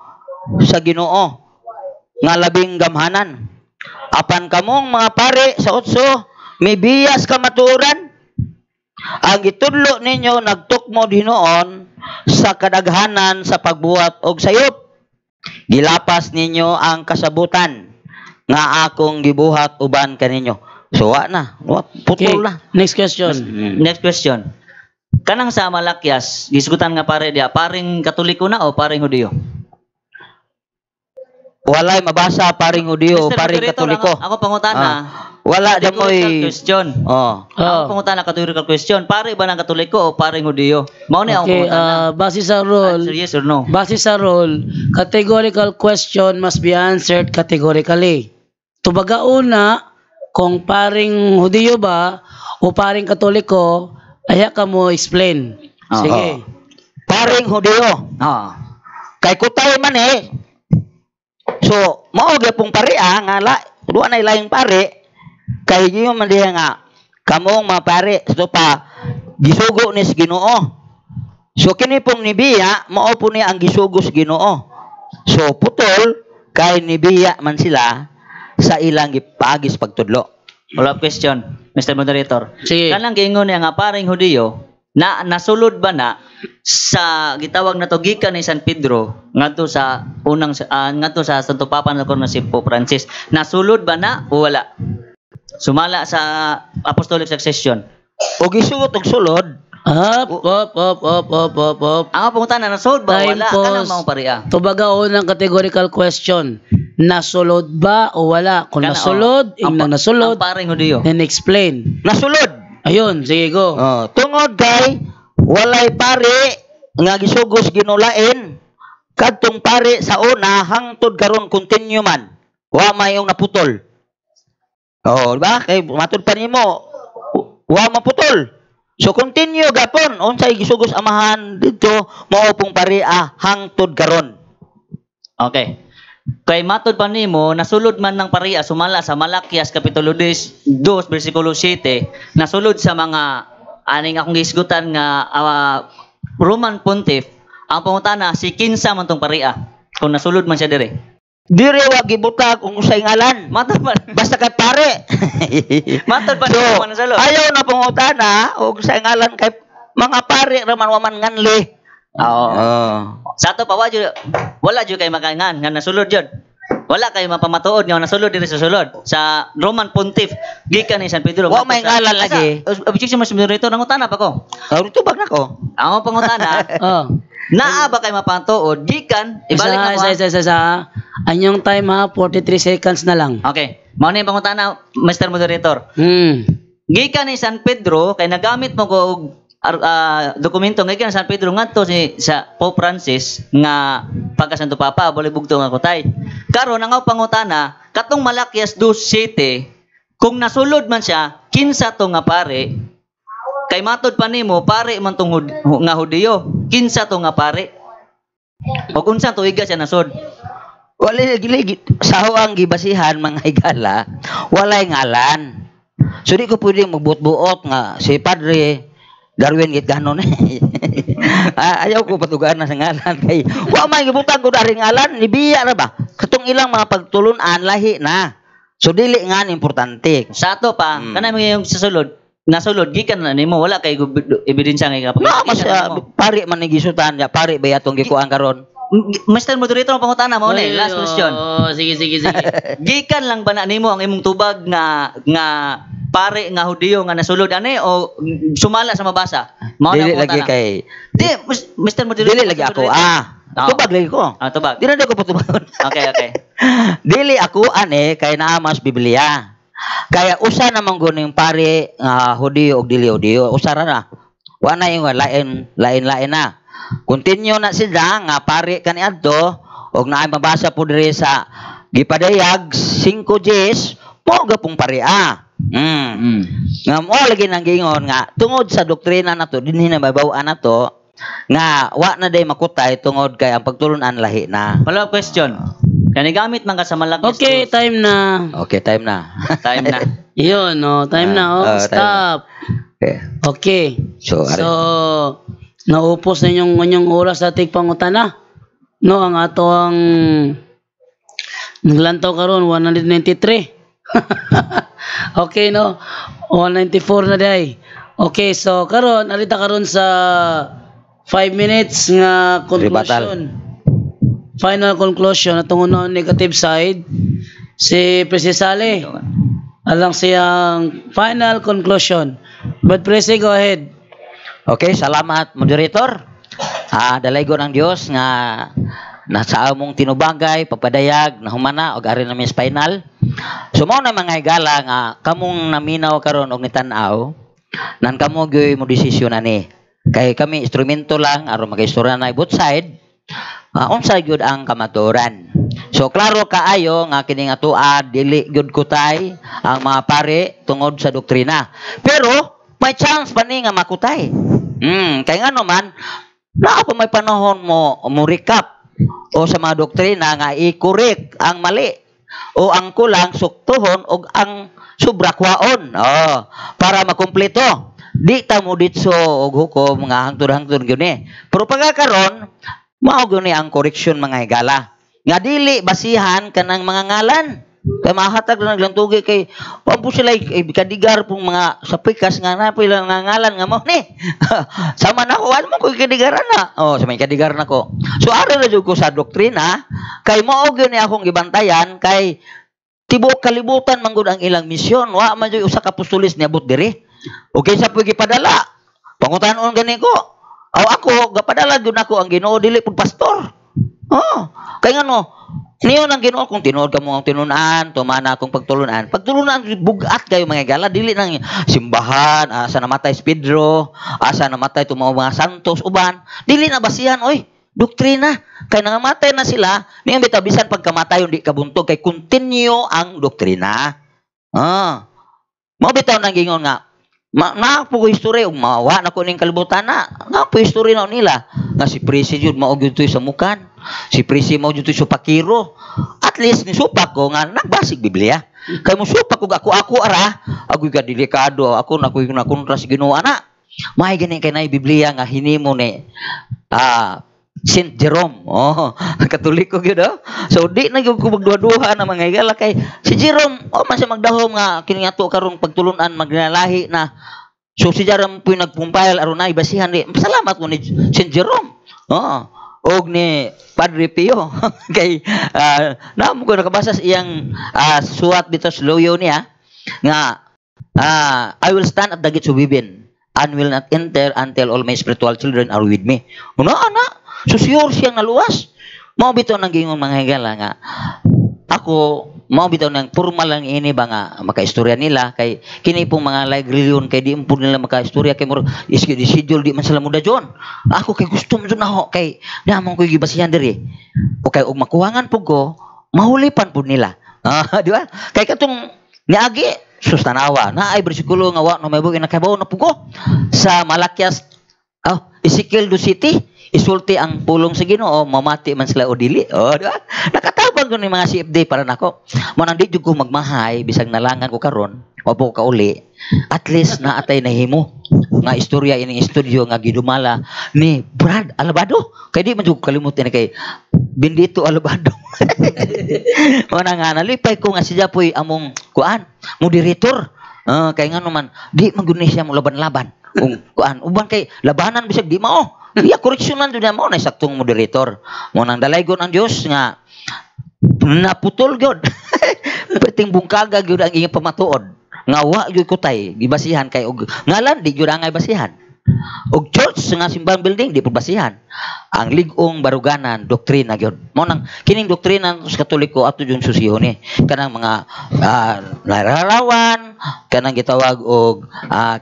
sa Ginoo nga labing gamhanan. Apan kamong mga pare sa 8 may biyas ka matuoran. Ang itudlo ninyo nagtukmo hinoon sa kadaghanan sa pagbuhat og sayop. Gilapas ninyo ang kasabutan nga akong gibuhat uban kaninyo. So wa na, putol na. Next question. Next question. Kanang sa Malakyas, gisgutan nga pare dia, paring Katoliko na o paring Hudiyo? Walay mabasa paring Hudiyo o paring Katoliko. Ako pangutana. Wala di mo'y question. Ako pangutana categorical question. Pare ba ng Katoliko o paring Hudiyo? Mao ni ako pangutana. Base sa rule. Yes or no? Base sa rule, categorical question must be answered categorically. Tubaga una, kung paring Hudiyo ba o paring Katoliko, aya ka mo explain. Sige. Paring Hudiyo. Kay kutay man eh. So, mao gyapong pare nga duwa na laing pare. Kay giyo man diha nga kamong mga pare so pa gisugo ni sa Ginoo. So kini pong nibiya mao po ni ang gisugo sa Ginoo. So putol kay nibiya man sila sa ilang gipagis pagtudlo. Follow-up question, Mr. Moderator. Sige. Kanang giingon niya nga paring Hudiyo na nasulod ba na sa gitawag na to gikan ni San Pedro ngadto sa unang ngadto sa Santo Papa na si Pope Francis, nasulod ba na o wala? Sumala sa apostolic succession O gisugot og sulod. Up. ang pangutana nasulod ba o wala? Kanang mao pareha. Tubaga unang categorical question. Nasulod ba o wala? Kung nasulod, ang nasulod, paring Hudiyo. then explain. Nasulod. Ayun, sige go. Tungod kay walay pare nga gisugos ginulain kadtong pare sa una hangtod karon continue man. Wa mayong naputol. Diba? Kay matud pa nimo wa maputol. So continue gapon unsay gisugos amahan dito mao pong pare hangtod karon. Okay. Kay matod pa nimo nasulod man ng pareha sumala sa Malakyas kapitulo 2 bersikulo 7 nasulod sa mga aning akong gisgutan nga Roman Pontiff ang pangutana si kinsa man tong pareha kung nasulod man siya dire. Dire wa gibutag kung usay ngalan. Matod man Basta kay pare. matod pa nimo man nasulod. Ayaw na pangutana og usay ngalan kay mga pare raman wa man nganli. Sa ato pa wala jud kay makangan nga nasulod jud. Wala kay mapamatuod nga nasulod diri sa sulod sa Roman Pontiff gikan ni San Pedro. Wa may ngalan lagi. Objection mo rito nangutana pa ko. Tubag na ko. Ang pangutana naa ba kay mapatuod gikan ibalik na ko. Isa. Anyong time ha, 43 seconds na lang. Okay. Mao ni pangutana Mr. Moderator. gikan ni San Pedro kay nagamit mo ko og dokumento gikan San Pedro ngadto sa Pope Francis nga pagka Santo Papa bali bugto nga kutay. Karon ang pangutana katong Malakias 2:7 kung nasulod man siya kinsa to nga pare kay matod pa nimo pare man tong nga Hudiyo kinsa to nga pare o unsa tuiga siya nasod. Wala lagi sa ang gibasihan mga higala, walay ngalan. So di ko pwedeng magbuot-buot nga si Padre Darwin git ganon ayaw ko patugaan na sa ngalan kay wa may gibutan ko dari ngalan ni biya ra ba katong ilang mga pagtulunan lahi na so dili nga importante Sa ato pa kanay mga yung sasulod nasulod gikan na nimo wala kay ebidensya nga mas pare man ni gisutan ya pare ba atong gikuan karon. Mr. Moderator, ang pangutana mo ni last question. Sige. Gikan lang ba na nimo ang imong tubag nga pare nga Hudiyo nga nasulod ani o sumala sa mabasa? Dili lagi kay Di Mr. Moderator. dili lagi ako tubag lagi ko. Tubag. Di na ko patubagon. Okay. Dili ako ani kay naa mas Biblia. Kaya usa namang guning pare nga Hudiyo og dili Hudiyo. Usa ra na. Wa na yung lain na. Continue na sila nga pare kaniadto og naay mabasa po diri sa gipadayag 5:10 mo gapong paria. Nga mo lagi nang gingon nga tungod sa doktrina nato dinhi na mabaw-an nato nga wa na day makutay tungod kay ang pagtulunan lahi na. Follow question. Kani gamit man ka sa Malakias. Okay, time na. Time na. Yun, time na. Stop. Okay. So naupos na yung oras sa ating pangutana. No, ang ato ang naglantaw karon 193. Okay, no? 194 na day. Okay, so karon alita karon sa 5 minutes nga conclusion. Final conclusion at tungod negative side si Presidente alang siyang final conclusion. But Presi, go ahead. Okay, salamat moderator. Dalaygon ang Dios nga nasa among tinubagay pagpadayag na humana og ari na mis final. So mao na mga higala nga kamong naminaw karon og nitan-aw nan kamo gyoy mo desisyon ani. Kay kami instrumento lang aron magaistorya na both side. Unsa gyud ang kamaturan. So klaro kaayo nga kining atoa dili gyud kutay ang mga pare tungod sa doktrina. Pero may chance pa ni nga makutay. Kaya nga naman, na pa may panahon mo recap o sa mga doktrina nga i-correct ang mali o ang kulang suktuhon o ang subrakwaon para makumpleto. Di ta mo ditso og hukom nga hangtod-hangtod gyud ni. Pero pagkakaron, mao gyud ni ang correction mga higala. Nga dili basihan kanang mga ngalan. Kay mahatag na naglantugi kay pampo sila kadigar pong mga sapikas nga na pila nga ngalan nga mo ni. Sama na ko ano man ko kadigaran na. Sa may kadigar na ko. So ari na jud ko sa doktrina kay mao gyud ni akong gibantayan kay tibok kalibutan man gud ang ilang misyon. Wa man jud usa ka apostolis niabot diri. Okay sa pugi padala. Pangutan-on gani ko. Ako gapadala gyud nako ang Ginoo dili pud pastor. Kay ngano niyo nang Ginoo kung tinuod ka mo ang tinunan, tumana akong pagtulunan. Pagtulunan bugat kayo mga gala, dili nang simbahan, asa namatay si Pedro, asa namatay tumaw mga santos uban, dili na basihan oy, doktrina. Kay nangamatay na sila, niyang bitabisan pagkamatay di kabuntog kay continue ang doktrina. Mo bitaw nang gingon nga na po ko history ug mawa na ko ning kalibutan na po history na nila nga si Presi jud mao gyud sa mukan si Presi mao gyud sa pakiro at least ni supak ko nga nagbasig Biblia kay mo supak ko ako ara agoy ka delikado ako na kontra sa Ginoo ana may gani kay nay Biblia nga hinimo ni Saint Jerome. Katoliko gyud so di na gyud ko magduha-duha na mga higala kay si Jerome man siya magdahom nga kini ato karong pagtulunan magnalahi na so si Jerome puy nagpumpayal aron ay basihan di salamat mo ni Saint Jerome. Og ni Padre Pio kay namo ko nakabasa sa iyang suwat dito sa loyo niya nga I will stand at the gates of heaven and will not enter until all my spiritual children are with me. Ana so sure siyang naluwas. Mao bitaw nang gingon mga higala nga ako mao bitaw nang formal lang ini ba nga makaistorya nila kay kini pong mga like religion kay di po nila makaistorya kay mo iski di schedule di man sila muda jon. Ako kay gusto mo na ho kay namon ko gibasihan diri. O kay og makuwangan pug ko mahulipan pud nila. Di ba? Kay katong niagi sustanawa na ay bersikulo nga wa no may bugi nakabaw na pug ko sa Malakyas Ezekiel 2:7 isulti ang pulong sa Ginoo mamati man sila o dili. Di ba? Nakatabang ko ni mga CFD para nako. Mo nang di jud ko magmahay bisag nalangan ko karon wa po ka uli. At least naatay nahimo nga istorya ining studio nga gidumala ni Brad Alabado. Kay di man jud kalimutan kay Bendito Alabado. Mo na nga nalipay ko nga siya po'y among kuan moderator. Kay nga naman di maguni siya mo laban-laban. Kuan uban kay labanan bisag di mao. Iya koreksyonan jud mo na saktong moderator. Mo nang dalaygon ang Dios nga naputol gyud. Perting bungkaga gyud ang iyang pamatuod. Nga wa gyud kutay gibasihan kay og ngalan di gyud angay basihan. Og church nga simbahan building di pud basihan. Ang ligong baruganan doktrina gyud. Mo nang kining doktrina sa Katoliko ato jud susihon ni. Kanang mga nararawan, kanang gitawag og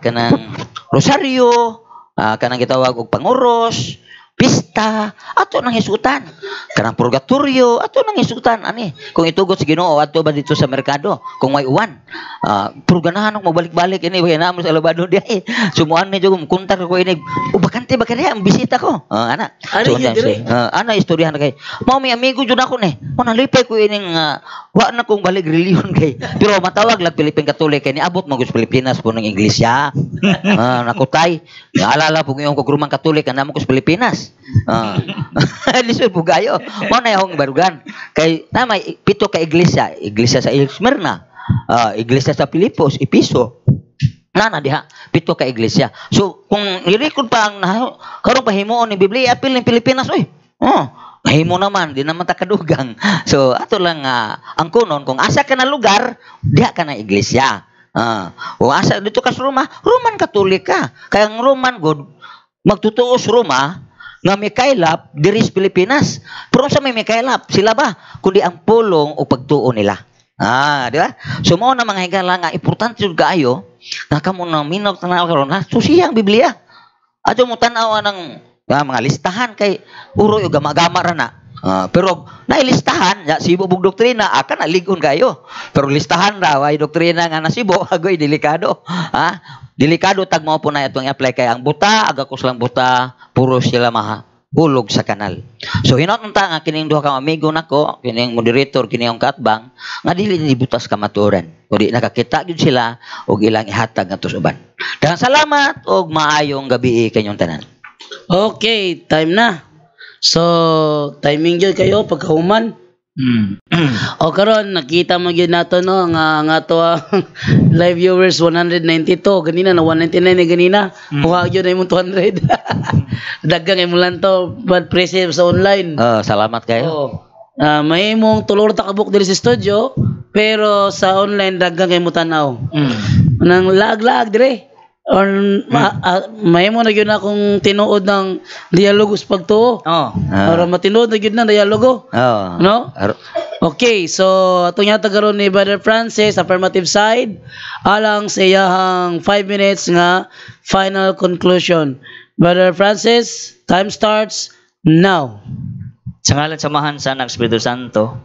kanang rosaryo, kanang gitawag og panguros, pista, ato nang hisutan. Kanang purgatorio, ato nang hisutan ani. Kung itugot sa Ginoo ato ba dito sa merkado, kung may uwan. Purganahan mo balik-balik ini kay namo sa Alabado di ay. Sumuan ni jud kuntar ko ini. Bakante ba kaya ang bisita ko? Ana. So ana istoryahan kay. Mao mi amigo jud ako ni. Mo nalipay ko ining wa na kong balik reliyon kay. Pero matawag lang Pilipin Katolik kay niabot mo sa Pilipinas po ng Iglesia. Nakutay. Naalala po ngayon ko grumang Katolik na mo ko sa Pilipinas. Lisod po gayo. Mo na yung barugan. Kay na may 7 ka iglesia. Iglesia sa Smyrna. Iglesia sa Pilipos, Episo. Nana diha 7 ka iglesia. So kung i-record pa ang karon pahimuon ni Biblia apil ng Pilipinas oy. Mahimo naman, di naman takadugang. So ato lang ang kunon kung asa ka na lugar, diha ka na iglesia. Kung asa dito ka sa Roma, Roman Katolik ka. Kaya ang Roman God magtutuos Roma nga may kailap diri sa Pilipinas. Pero sa may kailap sila ba kundi ang pulong o pagtuo nila. Di ba? So mao na mga higala nga importante jud kaayo nga kamo na minog tanaw karon susiyang Biblia. Adto mo tan-aw ng mga listahan kay uroy og gama-gama ra na. Pero nailistahan ya sibo bug doktrina akan naligon kayo. Pero listahan ra way doktrina nga nasibo agoy delikado. Delikado tag mao po na itong i-apply kay ang buta aga ko lang buta puro sila hulog sa kanal. So hinunta nga kining duha ka amigo nako, kining moderator, kining katbang nga dili ni butas kamatuoran. Kundi nakakita gyud sila og ilang ihatag ngadto sa uban. Daghang salamat og maayong gabi kanyong tanan. Okay, time na. So, timing gyud kayo pagkahuman. O karon nakita mo gyud nato no nga to live viewers 192 ganina na 199 na ganina kuha gyud na imong 200 dagang imong lang to bad presyo sa online. Salamat kayo. May imong tulor ta ka book diri sa studio pero sa online dagang imong tanaw nang lag-lag dire or may mo na gyud na akong tinuod ng dialogo sa pagtuo. Para matinuod na gyud na dialogo. No? Okay, so atong yata karon ni Brother Francis affirmative side alang sa iyahang 5 minutes nga final conclusion. Brother Francis, time starts now. Sa ngalan samahan sa Espiritu Santo.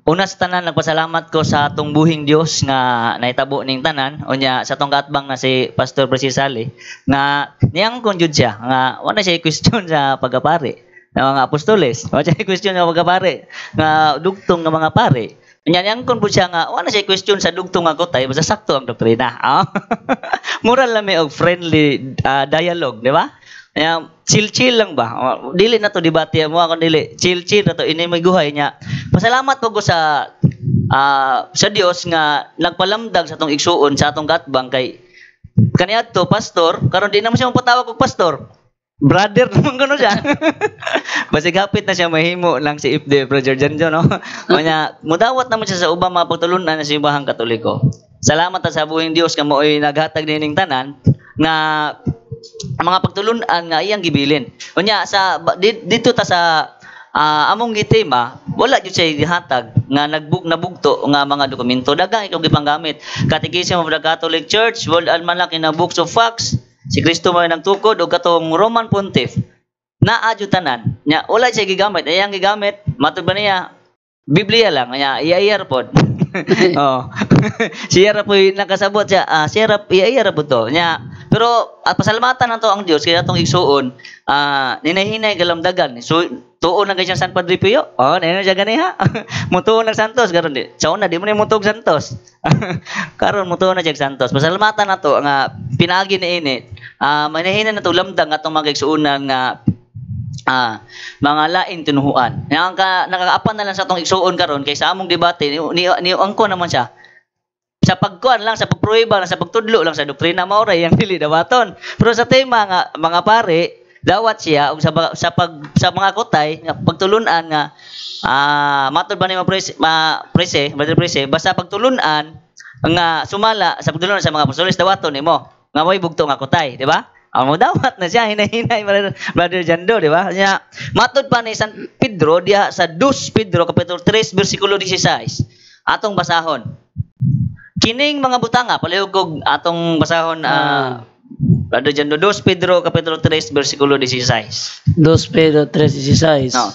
Una sa tanan, nagpasalamat ko sa atong buhing Dios nga naitabo ning tanan. Unya sa atong katbang na si Pastor Precisali nga niyang konjud siya nga wala siya question sa pagapari ng mga apostoles. Wala siya question sa pagapari nga dugtong ng mga pare. Unya niyang kon siya nga wala siya question sa dugtong nga kotay basta sakto ang doktrina. Moral lang may og friendly dialogue, di ba? Chill-chill lang ba? Dili na to debate mo ako dili. Chill-chill na to ini may guhay niya. Pasalamat ko sa Dios nga nagpalamdag sa atong igsuon sa atong katbang kay kaniadto pastor karon di na mo siya mapatawag og pastor. Brother naman kuno siya. Basig hapit na siya mahimo lang si IFD Brother Janjo no. Kanya mudawat naman siya sa ubang mga pagtulunan na simbahang Katoliko. Salamat sa buhing Dios nga mo'y naghatag nining tanan nga mga pagtulunan nga iyang gibilin. Unya sa dito ta sa among gitema, wala jud siya gihatag nga nabugto nga mga dokumento. Daghang itong gipanggamit. Catechism of the Catholic Church, World Almanac in the Books of Facts, si Kristo may nagtukod o katong Roman Pontiff. Naa jud tanan. Nya wala siya gigamit. Ayang gigamit, matud ba niya? Biblia lang, nya iya pod. Oh. Siya ra po nakasabot siya. Siya ra iya po to. Nya pero pasalamatan nato ang Dios kaya atong igsuon. Ninahinay galamdagan. So tuon na kay San Padre Pio. Oh, nina siya gani ha. Mutuon na Santos karon di. Sauna di mo ni mutog Santos. Karon mutuon na siya Santos. Pasalamatan nato nga pinaagi ni ini. Manahinay nato lamdang atong mga igsuonan nga mga lain tinuhuan. Yang nakakaapan na lang sa atong igsuon karon kay sa among debate ni angko naman siya. Sa pagkuan lang, sa pagprueba lang, sa pagtudlo lang sa doktrina mao ra yang dili dawaton. Pero sa tema nga mga pare, dawat siya og sa mga kotay nga pagtulunan nga matud ba ni Brother Prese, basta pagtulunan nga sumala sa pagtulunan sa mga apostoles dawaton nimo. Nga may bugto nga kotay, di ba? Ang dawat na siya, hinay-hinay, Brother Jando, di ba? Kaya, matod pa ni San Pedro, diha sa 2 Pedro, kapitulo 3, versikulo 16. Atong basahon. Kining mga butanga, palihog kog atong basahon, Brother Jando, 2 Pedro, kapitulo 3, versikulo 16. 2 Pedro 3:16. No.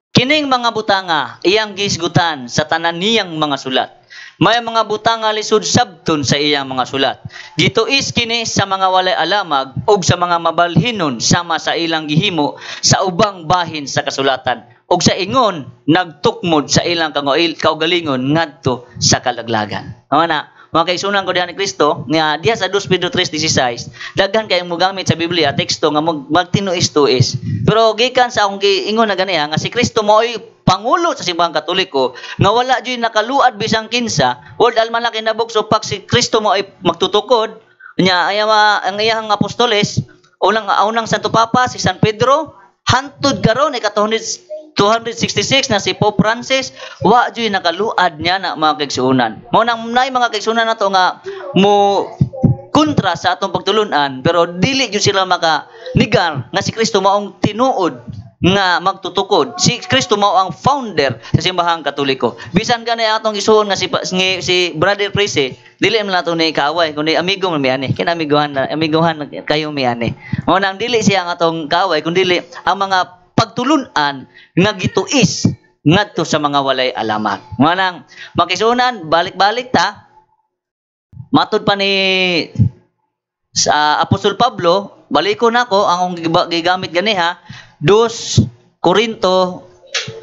Kining mga butanga, iyang gisgutan sa tanan niyang mga sulat. May mga butanga lisod sabton sa iyang mga sulat. Gituis kini sa mga walay alamag ug sa mga mabalhinon sama sa ilang gihimo sa ubang bahin sa kasulatan. Ug sa ingon nagtukmod sa ilang kaugalingon ngadto sa kalaglagan. Mao na mga kaigsunan ko diha ni Kristo nga diha sa 2 Pedro 3:16 daghan kayong mogamit sa Biblia teksto nga magtinuis-tuis. Pero gikan sa akong giingon na ganiya nga si Kristo mo'y pangulo sa simbahang Katoliko nga wala jud nakaluad bisang kinsa, World Almanac in the Books of Facts, si Kristo mo ay magtutukod nya ang iyang apostoles unang Santo Papa si San Pedro hantud karon ay 266 na si Pope Francis wa jud nakaluad niya na mga kaigsuonan. Mao nang nay mga kaigsuonan nato nga mo kontra sa atong pagtulunan pero dili jud sila makanigar nga si Kristo maong tinuod nga magtutukod. Si Kristo mao ang founder sa simbahang Katoliko. Bisan ganay atong isuon nga si Brother Prese, dili man nato ni kaaway kundi amigo man miani. Amigohan kayo miani. Mao nang dili siya ang atong kaaway kundi ang mga pagtulunan nga gituis ngadto sa mga walay alamat. Mao nang makisunan balik-balik ta. Matud pa ni sa Apostol Pablo, baliko nako ang gigamit ganiha 2 Korinto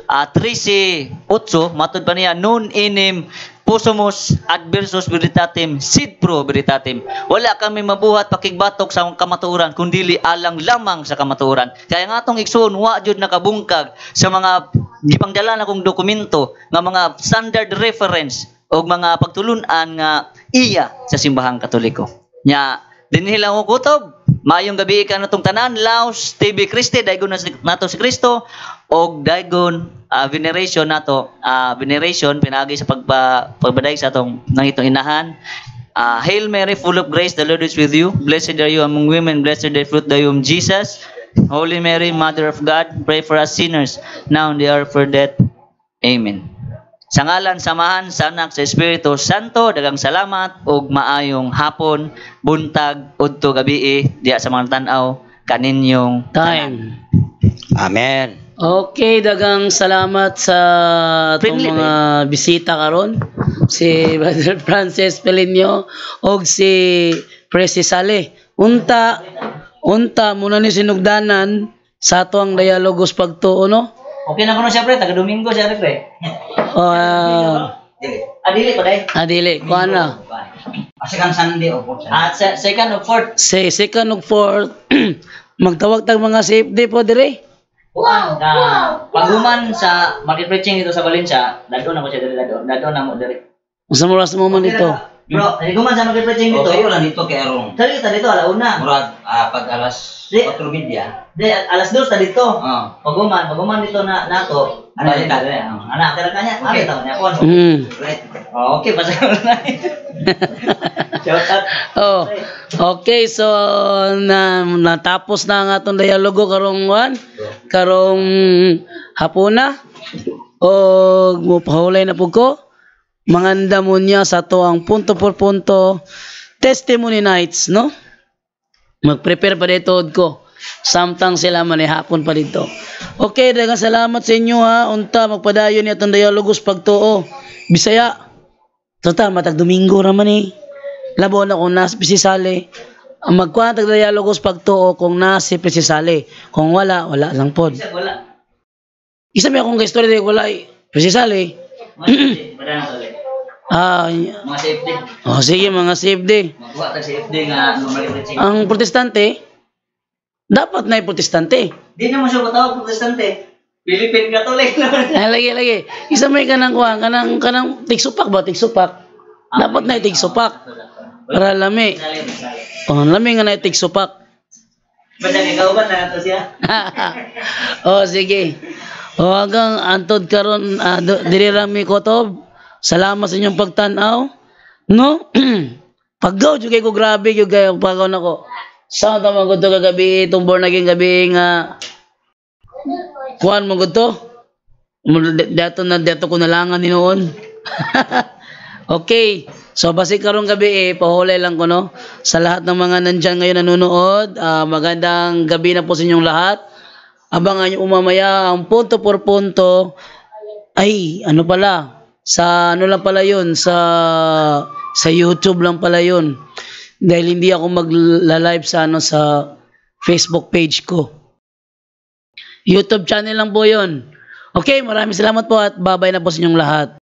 13:8 matud pa niya nun inim pusumus adversus veritatem sid pro veritatem. Wala kami mabuhat pakigbatok sa kamatuoran kundi alang lamang sa kamatuoran. Kaya nga atong igsoon wa jud nakabungkag sa mga gipangdala na kong dokumento nga mga standard reference o mga pagtulunan nga iya sa simbahang Katoliko. Nya dinhi lang ko kutob. Mayong gabi ka natong tanan, Laos TV Christi, daygon nato si Kristo, og daygon veneration nato, veneration pinagi sa pagbaday sa atong nangitong inahan. Hail Mary, full of grace, the Lord is with you. Blessed are you among women, blessed the fruit of thy womb, Jesus. Holy Mary, Mother of God, pray for us sinners, now and the hour of our death. Amen. Sa ngalan, samahan, sa Anak, sa Espiritu Santo, dagang salamat ug maayong hapon, buntag, udto gabi diya sa mga tanaw kaninyong Time. Amen. Okay, dagang salamat sa itong mga bisita karon. Si Brother Francis Pelinio og si Presi Sale. Unta muna ni sinugdanan sa ato ang dialogos pagtuo, no? Okay na kuno siya pre, taga Domingo siya pre. Adili pa day. Adili, kuha na. Second Sunday o fourth At Sunday. second of fourth. Say, second ug fourth, magtawag tag mga safety po dire. Kuan paghuman sa market preaching dito sa Valencia, dadon ako siya diri dadon na mo diri. Usa mo ras mo man ito. Bro, hindi ko man sa mag-preaching dito. Okay, lang dito kay Arong. Dali kita dito, alauna. Murag, pag alas Di. 4 media. Di, alas 2 ta dito. Oo. Paguman dito na nato. Ano Balik dito? ka. Anak, kaya kanya. Okay. Ano niya po? Right. Okay, pasal na. Shout out. Oh, okay, so natapos na ang atong dialogo karong hapuna. O mupahulay na pud ko. Manganda mo niya sa to ang punto por punto testimony nights, no? Mag-prepare pa dito ko. Samtang sila manihapon pa dito. Okay, daghang salamat sa inyo ha. Unta magpadayon ni atong dialogos pagtuo. Bisaya. Total matag Domingo ra man eh. Labo na kung nasa pisisali. Ang magkuha tag dialogos pagtuo kung nasa pisisali. Kung wala lang pod. Wala. Isa may akong istorya di wala eh. Pisisali. Mga safety. Oh sige mga safety. Magbuhat ang safety nga normal preaching. Ang protestante dapat na protestante. Di naman siya katawag protestante. Philippine Catholic naman. Lagi. Isa may kanang kuha, kanang tigsupak ba? Tigsupak. Dapat na tigsupak. Para lami. Oh, lami nga na tigsupak. Basta ikaw ba na ito siya? Oh, sige. O hanggang antod karon diri rami kotob. Salamat sa inyong pagtanaw. No? Paggaw jud kay ko grabe jud kay pagaw nako. Sa tama gud to kagabi itong born again gabi nga kuan mo gud to. Dato ko nalangan ni noon. Okay. So basi karong gabi pahulay lang ko no sa lahat ng mga nandiyan ngayon nanonood. Magandang gabi na po sa inyong lahat. Abangan nyo umamaya ang punto por punto. Ay, ano pala? Sa ano lang pala yun? Sa YouTube lang pala yun. Dahil hindi ako magla-live sa Facebook page ko. YouTube channel lang po yun. Okay, maraming salamat po at bye-bye na po sa inyong lahat.